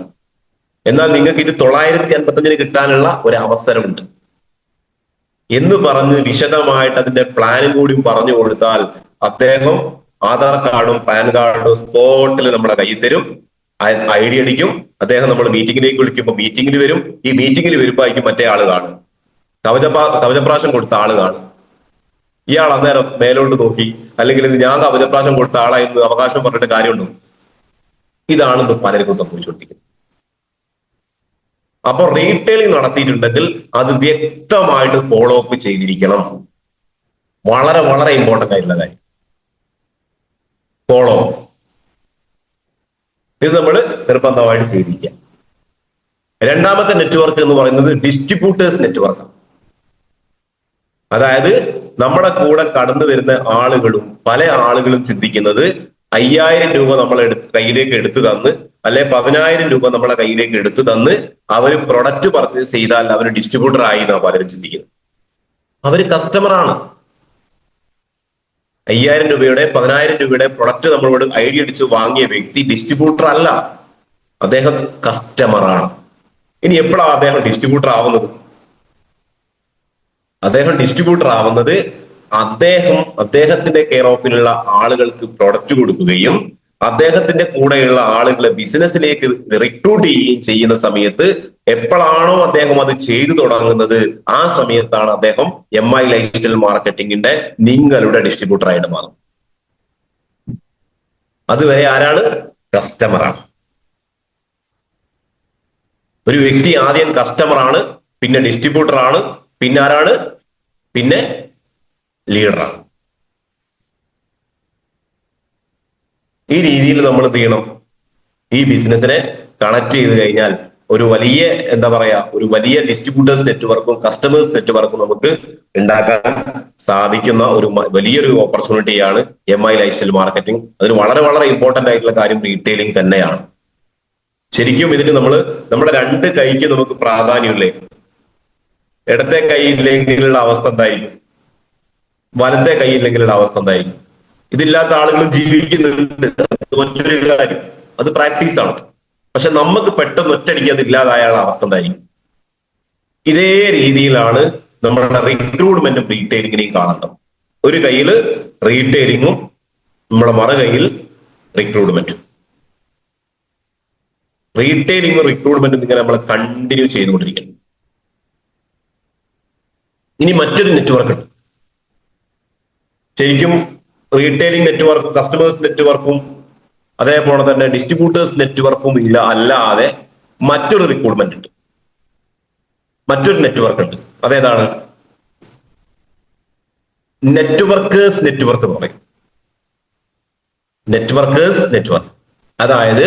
എന്നാൽ നിങ്ങൾക്ക് ഇത് 955 കിട്ടാനുള്ള ഒരു അവസരമുണ്ട് എന്ന് പറഞ്ഞ് വിശദമായിട്ട് അതിന്റെ പ്ലാനും കൂടി പറഞ്ഞു കൊടുത്താൽ അദ്ദേഹം ആധാർ കാർഡും പാൻ കാർഡും സ്പോട്ടിൽ നമ്മുടെ കയ്യിൽ തരും, ID അടിക്കും. അദ്ദേഹം നമ്മൾ മീറ്റിംഗിലേക്ക് വിളിക്കുമ്പോൾ മീറ്റിംഗിൽ വരും. ഈ മീറ്റിംഗിൽ വരുമ്പോൾ ആയിരിക്കും മറ്റേ ആള് കാണും, കവചപ്രാശം കൊടുത്ത ആള് കാണും. ഇയാൾ അന്നേരം മേലോട്ട് നോക്കി, അല്ലെങ്കിൽ ഞാൻ കവചപ്രാശം കൊടുത്ത ആളായിരുന്നു അവകാശം പറഞ്ഞിട്ട് കാര്യമുണ്ടോ? ഇതാണെന്ന് പലർക്കും സംഭവിച്ചുകൊണ്ടിരിക്കുന്നത്. അപ്പൊ റീറ്റെയിലിംഗ് നടത്തിയിട്ടുണ്ടെങ്കിൽ അത് വ്യക്തമായിട്ട് ഫോളോ അപ്പ് ചെയ്തിരിക്കണം. വളരെ വളരെ ഇമ്പോർട്ടന്റ് ആയിട്ടുള്ള കാര്യം ഫോളോ അപ്പ്. ഇത് നമ്മൾ നിർബന്ധമായിട്ട് ചെയ്തിരിക്കുക. രണ്ടാമത്തെ നെറ്റ്വർക്ക് എന്ന് പറയുന്നത് ഡിസ്ട്രിബ്യൂട്ടേഴ്സ് നെറ്റ്വർക്കാണ്. അതായത് നമ്മുടെ കൂടെ കടന്നു വരുന്ന ആളുകളും പല ആളുകളും ചിന്തിക്കുന്നത് 5000 രൂപ നമ്മൾ കയ്യിലേക്ക് എടുത്തു തന്ന്, അല്ലെ 10000 രൂപ നമ്മളെ കയ്യിലേക്ക് എടുത്തു തന്ന് അവര് പ്രൊഡക്റ്റ് പർച്ചേസ് ചെയ്താൽ അവർ ഡിസ്ട്രിബ്യൂട്ടർ ആയി എന്നാണ് പലരും ചിന്തിക്കുന്നത്. അവര് കസ്റ്റമറാണ്. 5000 രൂപയുടെ 10000 രൂപയുടെ പ്രൊഡക്റ്റ് നമ്മളോട് ID അടിച്ച് വാങ്ങിയ വ്യക്തി ഡിസ്ട്രിബ്യൂട്ടർ അല്ല, അദ്ദേഹം കസ്റ്റമറാണ്. ഇനി എപ്പോഴാണ് അദ്ദേഹം ഡിസ്ട്രിബ്യൂട്ടർ ആവുന്നത്? അദ്ദേഹം ഡിസ്ട്രിബ്യൂട്ടർ ആവുന്നത് അദ്ദേഹത്തിന്റെ കെയർ ഓഫിലുള്ള ആളുകൾക്ക് പ്രൊഡക്റ്റ് കൊടുക്കുകയും അദ്ദേഹത്തിന്റെ കൂടെയുള്ള ആളുകളെ ബിസിനസ്സിലേക്ക് റിക്രൂട്ട് ചെയ്യുകയും ചെയ്യുന്ന സമയത്ത് എപ്പോഴാണോ അദ്ദേഹം അത് ചെയ്തു തുടങ്ങുന്നത് ആ സമയത്താണ് അദ്ദേഹം MI ലൈഫ് സ്റ്റൈൽ മാർക്കറ്റിംഗിന്റെ നിങ്ങളുടെ ഡിസ്ട്രിബ്യൂട്ടർ ആയിട്ട് മാറും. അതുവരെ ആരാണ്? കസ്റ്റമറാണ്. ഒരു വ്യക്തി ആദ്യം കസ്റ്റമറാണ്, പിന്നെ ഡിസ്ട്രിബ്യൂട്ടർ ആണ്, പിന്നെ ആരാണ്? പിന്നെ ലീഡറാണ്. ഈ രീതിയിൽ നമ്മൾ എന്ത് ചെയ്യണം? ഈ ബിസിനസ്സിനെ കണക്ട് ചെയ്ത് കഴിഞ്ഞാൽ ഒരു വലിയ എന്താ പറയാ, ഒരു വലിയ ഡിസ്ട്രിബ്യൂട്ടേഴ്സ് നെറ്റ്വർക്കും കസ്റ്റമേഴ്സ് നെറ്റ്വർക്കും നമുക്ക് ഉണ്ടാക്കാൻ സാധിക്കുന്ന ഒരു വലിയൊരു ഓപ്പർച്യൂണിറ്റിയാണ് MI ലൈഫ് സ്റ്റൈൽ മാർക്കറ്റിംഗ്. അതിന് വളരെ വളരെ ഇമ്പോർട്ടന്റ് ആയിട്ടുള്ള കാര്യം റീറ്റെയിലിംഗ് തന്നെയാണ്. ശരിക്കും ഇതിന് നമ്മുടെ രണ്ട് കൈക്ക് നമുക്ക് പ്രാധാന്യമില്ലേ? ഇടത്തെ കൈയില്ലെങ്കിലുള്ള അവസ്ഥ എന്തായിരിക്കും? വലത്തെ കൈയില്ലെങ്കിലുള്ള അവസ്ഥ എന്തായിരിക്കും? ഇതില്ലാത്ത ആളുകളും ജീവിക്കുന്നുണ്ട്, മറ്റൊരു കാര്യം, അത് പ്രാക്ടീസാണ്. പക്ഷെ നമുക്ക് പെട്ടെന്ന് ഒറ്റയടിക്ക് അത് ഇല്ലാതായുള്ള അവസ്ഥ എന്തായിരിക്കും? ഇതേ രീതിയിലാണ് നമ്മളുടെ റിക്രൂട്ട്മെന്റും റീറ്റെയിലിങ്ങിനെയും കാണേണ്ടത്. ഒരു കയ്യിൽ റീറ്റെയിലിങ്ങും നമ്മുടെ മറു കയ്യിൽ റിക്രൂട്ട്മെന്റും. റീറ്റെയിലിങ്ങും റിക്രൂട്ട്മെന്റും ഇങ്ങനെ നമ്മൾ കണ്ടിന്യൂ ചെയ്തുകൊണ്ടിരിക്കണം. ഇനി മറ്റൊരു നെറ്റ്വർക്ക് ഉണ്ട്. ശരിക്കും റീറ്റെയിലിംഗ് നെറ്റ്വർക്ക്, കസ്റ്റമേഴ്സ് നെറ്റ്വർക്കും അതേപോലെ തന്നെ ഡിസ്ട്രിബ്യൂട്ടേഴ്സ് നെറ്റ്വർക്കും അല്ലാതെ മറ്റൊരു റിക്രൂട്ട്മെന്റ് ഉണ്ട്, മറ്റൊരു നെറ്റ്വർക്ക് ഉണ്ട്. അതേതാണ്? നെറ്റ്വർക്കേഴ്സ് നെറ്റ്വർക്ക് എന്ന് പറയും. നെറ്റ്വർക്കേഴ്സ് നെറ്റ്വർക്ക് അതായത്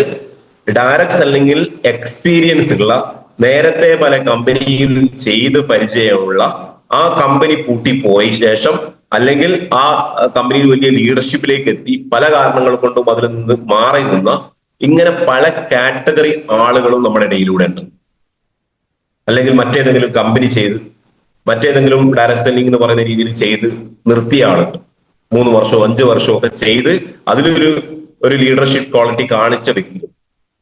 ഡയറക്റ്റ് സെല്ലിംഗിൽ എക്സ്പീരിയൻസ് ഉള്ള, നേരത്തെ പല കമ്പനിയിൽ ചെയ്ത് പരിചയമുള്ള, ആ കമ്പനി പൂട്ടിപ്പോയ ശേഷം അല്ലെങ്കിൽ ആ കമ്പനിയിൽ വലിയ ലീഡർഷിപ്പിലേക്ക് എത്തി പല കാരണങ്ങൾ കൊണ്ടും അതിൽ നിന്ന് മാറി നിന്ന ഇങ്ങനെ പല കാറ്റഗറി ആളുകളും നമ്മുടെ ഇടയിലൂടെ ഉണ്ട്. അല്ലെങ്കിൽ മറ്റേതെങ്കിലും കമ്പനി ചെയ്ത് മറ്റേതെങ്കിലും ഡയറക്ട് സെല്ലിംഗ് എന്ന് പറയുന്ന രീതിയിൽ ചെയ്ത് നിർത്തിയ ആളുണ്ട്. 3 വർഷമോ 5 വർഷമോ ഒക്കെ ചെയ്ത് അതിലൊരു ലീഡർഷിപ്പ് ക്വാളിറ്റി കാണിച്ച വ്യക്തി,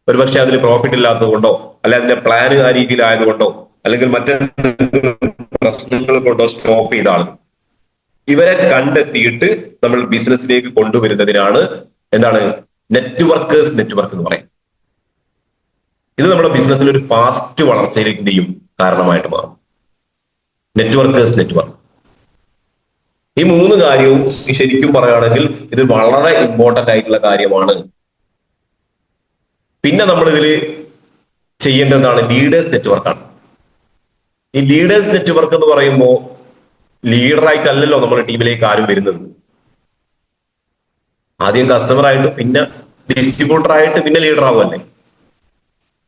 ഒരു പക്ഷെ അതിൽ പ്രോഫിറ്റ് ഇല്ലാത്തത് കൊണ്ടോ അല്ലെ അതിന്റെ പ്ലാൻ ആ രീതിയിലായതുകൊണ്ടോ അല്ലെങ്കിൽ മറ്റെന്തെങ്കിലും പ്രശ്നങ്ങൾ കൊണ്ടോ സ്റ്റോപ്പ് ചെയ്ത ആൾ, ഇവരെ കണ്ടെത്തിയിട്ട് നമ്മൾ ബിസിനസ്സിലേക്ക് കൊണ്ടുവരുന്നതിനാണ് എന്താണ് നെറ്റ്വർക്കേഴ്സ് നെറ്റ്വർക്ക് എന്ന് പറയും. ഇത് നമ്മുടെ ബിസിനസ്സിൽ ഒരു ഫാസ്റ്റ് വളർച്ചയിലേക്ക് എന്ത് ചെയ്യും കാരണമായിട്ട് മാറും. നെറ്റ്വർക്കേഴ്സ് നെറ്റ്വർക്ക്. ഈ 3 കാര്യവും ശരിക്കും പറയുകയാണെങ്കിൽ ഇത് വളരെ ഇമ്പോർട്ടന്റ് ആയിട്ടുള്ള കാര്യമാണ്. പിന്നെ നമ്മൾ ഇതിൽ ചെയ്യേണ്ടതാണ് ലീഡേഴ്സ് നെറ്റ്വർക്കാണ്. ഈ ലീഡേഴ്സ് നെറ്റ്വർക്ക് എന്ന് പറയുമ്പോൾ ലീഡറായിട്ടല്ലല്ലോ നമ്മുടെ ടീമിലേക്ക് ആരും വരുന്നത്. ആദ്യം കസ്റ്റമർ ആയിട്ട്, പിന്നെ ഡിസ്ട്രിബ്യൂട്ടർ ആയിട്ട്, പിന്നെ ലീഡർ ആവുമല്ലേ.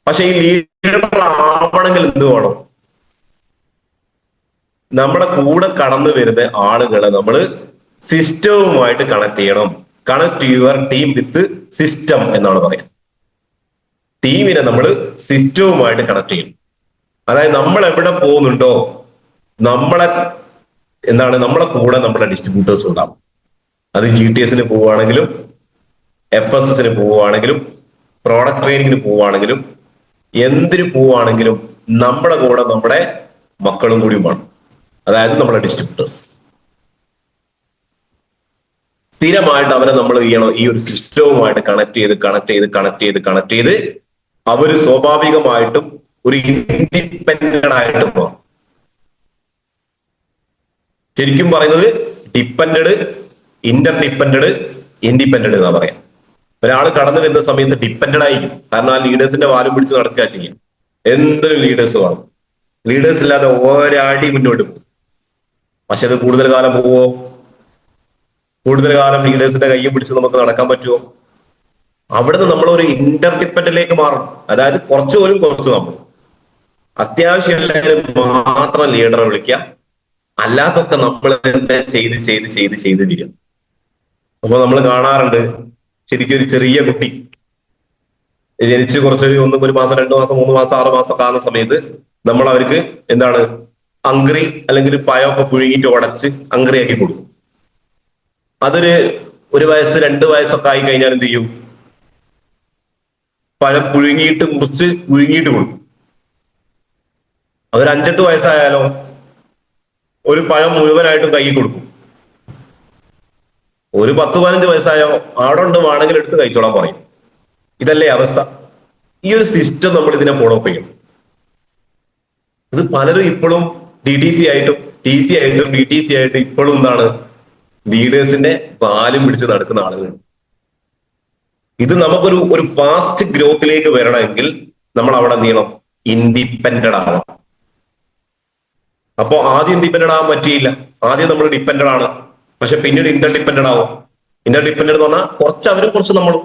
പക്ഷെ ഈ ലീഡർ ആവണമെങ്കിൽ എന്ത് വേണം? നമ്മുടെ കൂടെ കടന്നു വരുന്ന ആളുകളെ നമ്മൾ സിസ്റ്റവുമായിട്ട് കണക്ട് ചെയ്യണം. Connect your team with system എന്നാണ് പറയുന്നത്. ടീമിനെ നമ്മൾ സിസ്റ്റവുമായിട്ട് കണക്ട് ചെയ്യണം. അതായത് നമ്മൾ എവിടെ പോകുന്നുണ്ടോ നമ്മളെ കൂടെ നമ്മുടെ ഡിസ്ട്രിബ്യൂട്ടേഴ്സ് ഉണ്ടാവും. അത് GTSന് പോവുകയാണെങ്കിലും FSSന് പോവുകയാണെങ്കിലും പ്രോഡക്റ്റ് ട്രെയിനിങ്ങിന് പോവുകയാണെങ്കിലും എന്തിനു പോവുകയാണെങ്കിലും നമ്മുടെ കൂടെ നമ്മുടെ മക്കളും കൂടി വേണം. അതായത് നമ്മുടെ ഡിസ്ട്രിബ്യൂട്ടേഴ്സ്. സ്ഥിരമായിട്ട് അവരെ നമ്മൾ ചെയ്യണം ഈ ഒരു സിസ്റ്റവുമായിട്ട് കണക്ട് ചെയ്ത് അവര് സ്വാഭാവികമായിട്ടും ഒരു ഇൻഡിപെൻഡന്റ് ആയിട്ട് പോകാം. ശരിക്കും പറയുന്നത് ഡിപ്പെൻഡഡ്, ഇന്റർഡിപ്പെൻഡഡ്, ഇൻഡിപെൻഡന്റ് എന്നാ പറയാം. ഒരാൾ കടന്നു വരുന്ന സമയത്ത് ഡിപ്പെൻഡഡ് ആയിരിക്കും. കാരണം ആ ലീഡേഴ്സിന്റെ വാലും പിടിച്ച് നടക്കുക ചെയ്യും. എന്തൊരു ലീഡേഴ്സ് വേണം. ലീഡേഴ്സ് ഇല്ലാതെ ഒരടി മുന്നോട്ട് പോകും. പക്ഷെ അത് കൂടുതൽ കാലം പോവോ? കൂടുതൽ കാലം ലീഡേഴ്സിന്റെ കയ്യും പിടിച്ച് നമുക്ക് നടക്കാൻ പറ്റുമോ? അവിടുന്ന് നമ്മളൊരു ഇന്റർഡിപ്പെൻഡന്റിലേക്ക് മാറും. അതായത് കുറച്ച് നമ്മൾ അത്യാവശ്യം മാത്രം ലീഡറെ വിളിക്കുക, അല്ലാത്തൊക്കെ നമ്മൾ തന്നെ ചെയ്ത് തീരും. അപ്പൊ നമ്മൾ കാണാറുണ്ട്, ശരിക്കും ഒരു ചെറിയ കുട്ടി ജനിച്ച് ഒരു മാസം 2 മാസം 3 മാസം 6 മാസം ഒക്കെ ആകുന്ന സമയത്ത് നമ്മൾ അവർക്ക് എന്താണ് അങ്കറി അല്ലെങ്കിൽ പഴമൊക്കെ പുഴുങ്ങിയിട്ട് ഉടച്ച് അങ്കറിയാക്കി കൊടുക്കും. ഒരു വയസ്സ് 2 വയസ്സൊക്കെ ആയി കഴിഞ്ഞാൽ എന്ത് ചെയ്യും? പഴം പുഴുങ്ങിയിട്ട് കൊടുക്കും. അതൊരു 5-8 വയസ്സായാലോ ഒരു പഴം മുഴുവനായിട്ടും കൈ കൊടുക്കും. ഒരു 10-15 വയസ്സായോ ആടുണ്ട് വേണമെങ്കിൽ എടുത്ത് കഴിച്ചോളാൻ പറയും. ഇതല്ലേ അവസ്ഥ? ഈ ഒരു സിസ്റ്റം നമ്മൾ ഇതിനെ ഫോളോ ചെയ്യണം. ഇത് പലരും ഇപ്പോഴും DTC ആയിട്ടും TC ആയിട്ടും DTC ആയിട്ടും ഇപ്പോഴും എന്താണ് ലീഡേഴ്സിന്റെ പാലും പിടിച്ച് നടക്കുന്ന ആളുകൾ. ഇത് നമുക്കൊരു ഫാസ്റ്റ് ഗ്രോത്തിലേക്ക് വരണമെങ്കിൽ നമ്മൾ അവിടെ എന്ത് ചെയ്യണം? ഇൻഡിപെൻഡന്റ് ആവണം. അപ്പോ ആദ്യം ഇൻഡിപെൻഡന്റ് ആവാൻ പറ്റിയില്ല. ആദ്യം നമ്മൾ ഡിപ്പെൻഡന്റ് ആണ്, പക്ഷെ പിന്നീട് ഇന്റർഡിപെൻഡന്റ് ആവും. ഇന്റർഡിപെൻഡന്റ് എന്ന് പറഞ്ഞാൽ കുറച്ച് അവരും കുറച്ച് നമ്മളും.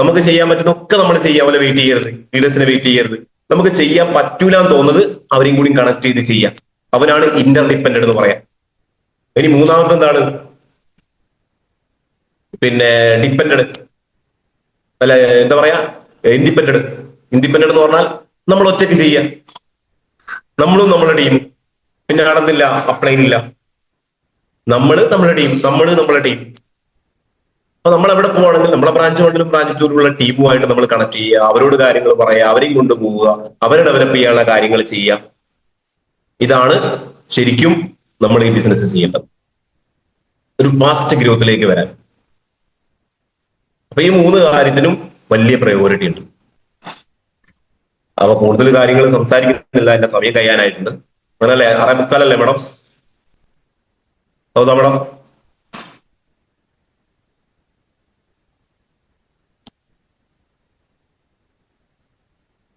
നമുക്ക് ചെയ്യാൻ പറ്റുന്ന ഒക്കെ നമ്മൾ ചെയ്യാൻ പോലെ വെയിറ്റ് ചെയ്യരുത്, ലീഡേഴ്സിനെ വെയിറ്റ് ചെയ്യരുത്. നമുക്ക് ചെയ്യാൻ പറ്റൂല എന്ന് തോന്നുന്നത് അവരെയും കൂടി കണക്ട് ചെയ്ത് ചെയ്യാം. അവനാണ് ഇന്റർഡിപെൻഡന്റ് എന്ന് പറയാം. ഇനി മൂന്നാമത്തെ എന്താണ്? പിന്നെ ഡിപ്പെൻഡന്റ് അല്ല, എന്താ പറയാ, ഇൻഡിപെൻഡന്റ്. ഇൻഡിപെൻഡന്റ് എന്ന് പറഞ്ഞാൽ നമ്മൾ ഒറ്റയ്ക്ക് ചെയ്യാം, നമ്മളും നമ്മുടെ ടീമും. പിന്നെ നടന്നില്ല, അപ്ലൈൻ ഇല്ല, നമ്മുടെ ടീം. അപ്പൊ നമ്മൾ എവിടെ പോവാണെങ്കിൽ നമ്മളെ ബ്രാഞ്ച് 1-ലും ബ്രാഞ്ച് 2-ലുള്ള ടീമുമായിട്ട് നമ്മൾ കണക്ട് ചെയ്യുക, അവരോട് കാര്യങ്ങൾ പറയുക, അവരെയും കൊണ്ടുപോവുക, അവരെ ഡെവലപ്പ് ചെയ്യാനുള്ള കാര്യങ്ങൾ ചെയ്യുക. ഇതാണ് ശരിക്കും നമ്മൾ ഈ ബിസിനസ് ചെയ്യേണ്ടത്, ഒരു ഫാസ്റ്റ് ഗ്രോത്തിലേക്ക് വരാൻ. അപ്പൊ ഈ 3 കാര്യത്തിനും വലിയ പ്രയോറിറ്റി ഉണ്ട്. അപ്പൊ കൂടുതൽ കാര്യങ്ങൾ സംസാരിക്കുന്നില്ല, എന്റെ സമയം കഴിയാനായിട്ടുണ്ട്. അങ്ങനല്ലേ? 6:45 മേഡം? ഹൗദാ മേഡം?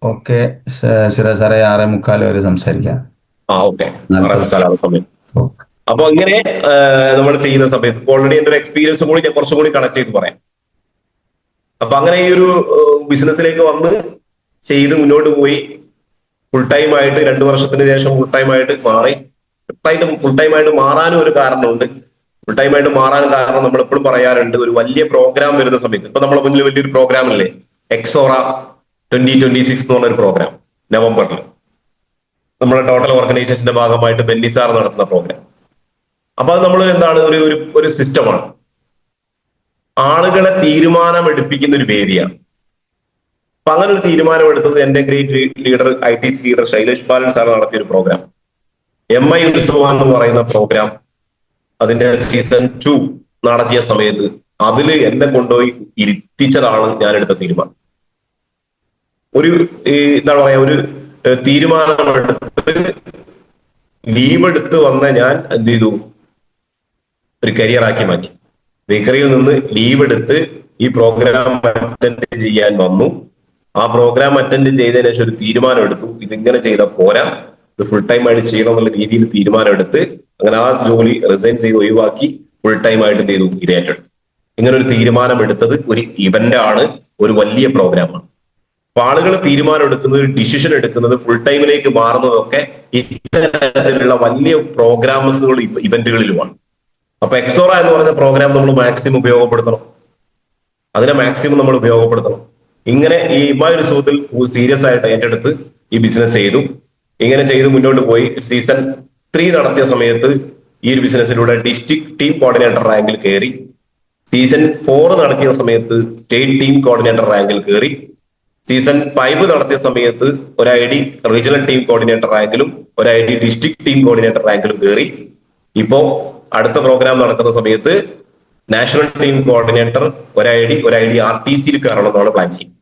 ഓക്കെ ശിവരാജ് സാറേ, 6:45 വരെ സംസാരിക്കാം. ഓക്കെ, 6:45 സമയം. അപ്പൊ ഇങ്ങനെ നമ്മൾ ചെയ്യുന്ന സമയത്ത് ഓൾറെഡി എന്റെ ഒരു എക്സ്പീരിയൻസ് കൂടി ഞാൻ കുറച്ചും കൂടി കണക്ട് ചെയ്ത് പറയാം. അപ്പൊ അങ്ങനെ ഈ ഒരു ബിസിനസ്സിലേക്ക് വന്ന് ചെയ്ത് മുന്നോട്ട് പോയി ഫുൾ ടൈം ആയിട്ട് 2 വർഷത്തിന് ശേഷം ഫുൾ ടൈം ആയിട്ട് മാറി. ഫുൾ ടൈം ആയിട്ട് മാറാനും ഒരു കാരണമുണ്ട്. ഫുൾ ടൈം ആയിട്ട് മാറാനും കാരണം നമ്മൾ എപ്പോഴും പറയാറുണ്ട്, ഒരു വലിയ പ്രോഗ്രാം വരുന്ന സമയത്ത്. ഇപ്പൊ നമ്മളെ മുന്നിൽ വലിയൊരു പ്രോഗ്രാം അല്ലേ, എക്സോറ 2026 എന്ന് പറഞ്ഞൊരു പ്രോഗ്രാം നവംബറിൽ നമ്മുടെ ടോട്ടൽ ഓർഗനൈസേഷന്റെ ഭാഗമായിട്ട് ബെന്നിസാർ നടത്തുന്ന പ്രോഗ്രാം. അപ്പൊ അത് നമ്മൾ എന്താണ് ഒരു സിസ്റ്റമാണ്, ആളുകളെ തീരുമാനമെടുപ്പിക്കുന്ന ഒരു വേദിയാണ്. അപ്പൊ അങ്ങനെ ഒരു തീരുമാനമെടുത്തത് എന്റെ great leader ITC leader Shailesh Balan sir നടത്തിയ ഒരു പ്രോഗ്രാം MI ഉത്സവം എന്ന് പറയുന്ന പ്രോഗ്രാം. അതിന്റെ സീസൺ 2 നടത്തിയ സമയത്ത് അതിൽ എന്നെ കൊണ്ടുപോയി ഇരുത്തിച്ചതാണ് ഞാൻ എടുത്ത തീരുമാനം. എന്താണ് പറയാ, ഒരു തീരുമാനമെടുത്ത് ലീവ് എടുത്ത് വന്ന ഞാൻ എന്ത് ചെയ്തു, ഒരു കരിയറാക്കി മാറ്റി. ബേക്കറിയിൽ നിന്ന് ലീവ് എടുത്ത് ഈ പ്രോഗ്രാം അറ്റൻഡ് ചെയ്യാൻ വന്നു. ആ പ്രോഗ്രാം അറ്റൻഡ് ചെയ്തതിനു ശേഷം ഒരു തീരുമാനം എടുത്തു, ഇതിങ്ങനെ ചെയ്താൽ പോരാ, ഇത് ഫുൾ ടൈം ആയിട്ട് ചെയ്യണം എന്നുള്ള രീതിയിൽ തീരുമാനം എടുത്ത് അങ്ങനെ ആ ജോലി റിസൈൻ ചെയ്ത് ഒഴിവാക്കി ഫുൾ ടൈം ആയിട്ട് എന്ത് ചെയ്തു, ഇത് ഏറ്റെടുത്തു. ഇങ്ങനെ ഒരു തീരുമാനം എടുത്തത് ഒരു ഇവന്റ് ആണ്, ഒരു വലിയ പ്രോഗ്രാമാണ്. അപ്പൊ ആളുകൾ തീരുമാനം എടുക്കുന്നത്, ഡിസിഷൻ എടുക്കുന്നത്, ഫുൾ ടൈമിലേക്ക് മാറുന്നതൊക്കെ ഇത്തരത്തിലുള്ള വലിയ പ്രോഗ്രാംസുകൾ ഇവന്റുകളിലുമാണ്. അപ്പൊ എക്സോറ എന്ന് പറയുന്ന പ്രോഗ്രാം നമ്മൾ മാക്സിമം ഉപയോഗപ്പെടുത്തണം, അതിനെ മാക്സിമം നമ്മൾ ഉപയോഗപ്പെടുത്തണം. ഇങ്ങനെ ഈ ഒരു സുഹൃത്തിൽ സീരിയസ് ആയിട്ട് ഏറ്റെടുത്ത് ഈ ബിസിനസ് ചെയ്തു. ഇങ്ങനെ ചെയ്ത് മുന്നോട്ട് പോയി. സീസൺ 3 നടത്തിയ സമയത്ത് ഈ ഒരു ബിസിനസ്സിലൂടെ ഡിസ്ട്രിക്ട് ടീം കോർഡിനേറ്റർ റാങ്കിൽ കയറി. സീസൺ 4 നടത്തിയ സമയത്ത് സ്റ്റേറ്റ് ടീം കോർഡിനേറ്റർ റാങ്കിൽ കയറി. സീസൺ 5 നടത്തിയ സമയത്ത് ഒരു ID റീജിയണൽ ടീം കോർഡിനേറ്റർ റാങ്കിലും ഒരു ID ഡിസ്ട്രിക്ട് ടീം കോർഡിനേറ്റർ റാങ്കിലും കയറി. ഇപ്പോ അടുത്ത പ്രോഗ്രാം നടക്കുന്ന സമയത്ത് നാഷണൽ ടീം കോർഡിനേറ്റർ ഒരു ID RTCയിൽ കയറണമെന്നാണ് പ്ലാൻ ചെയ്യുന്നത്.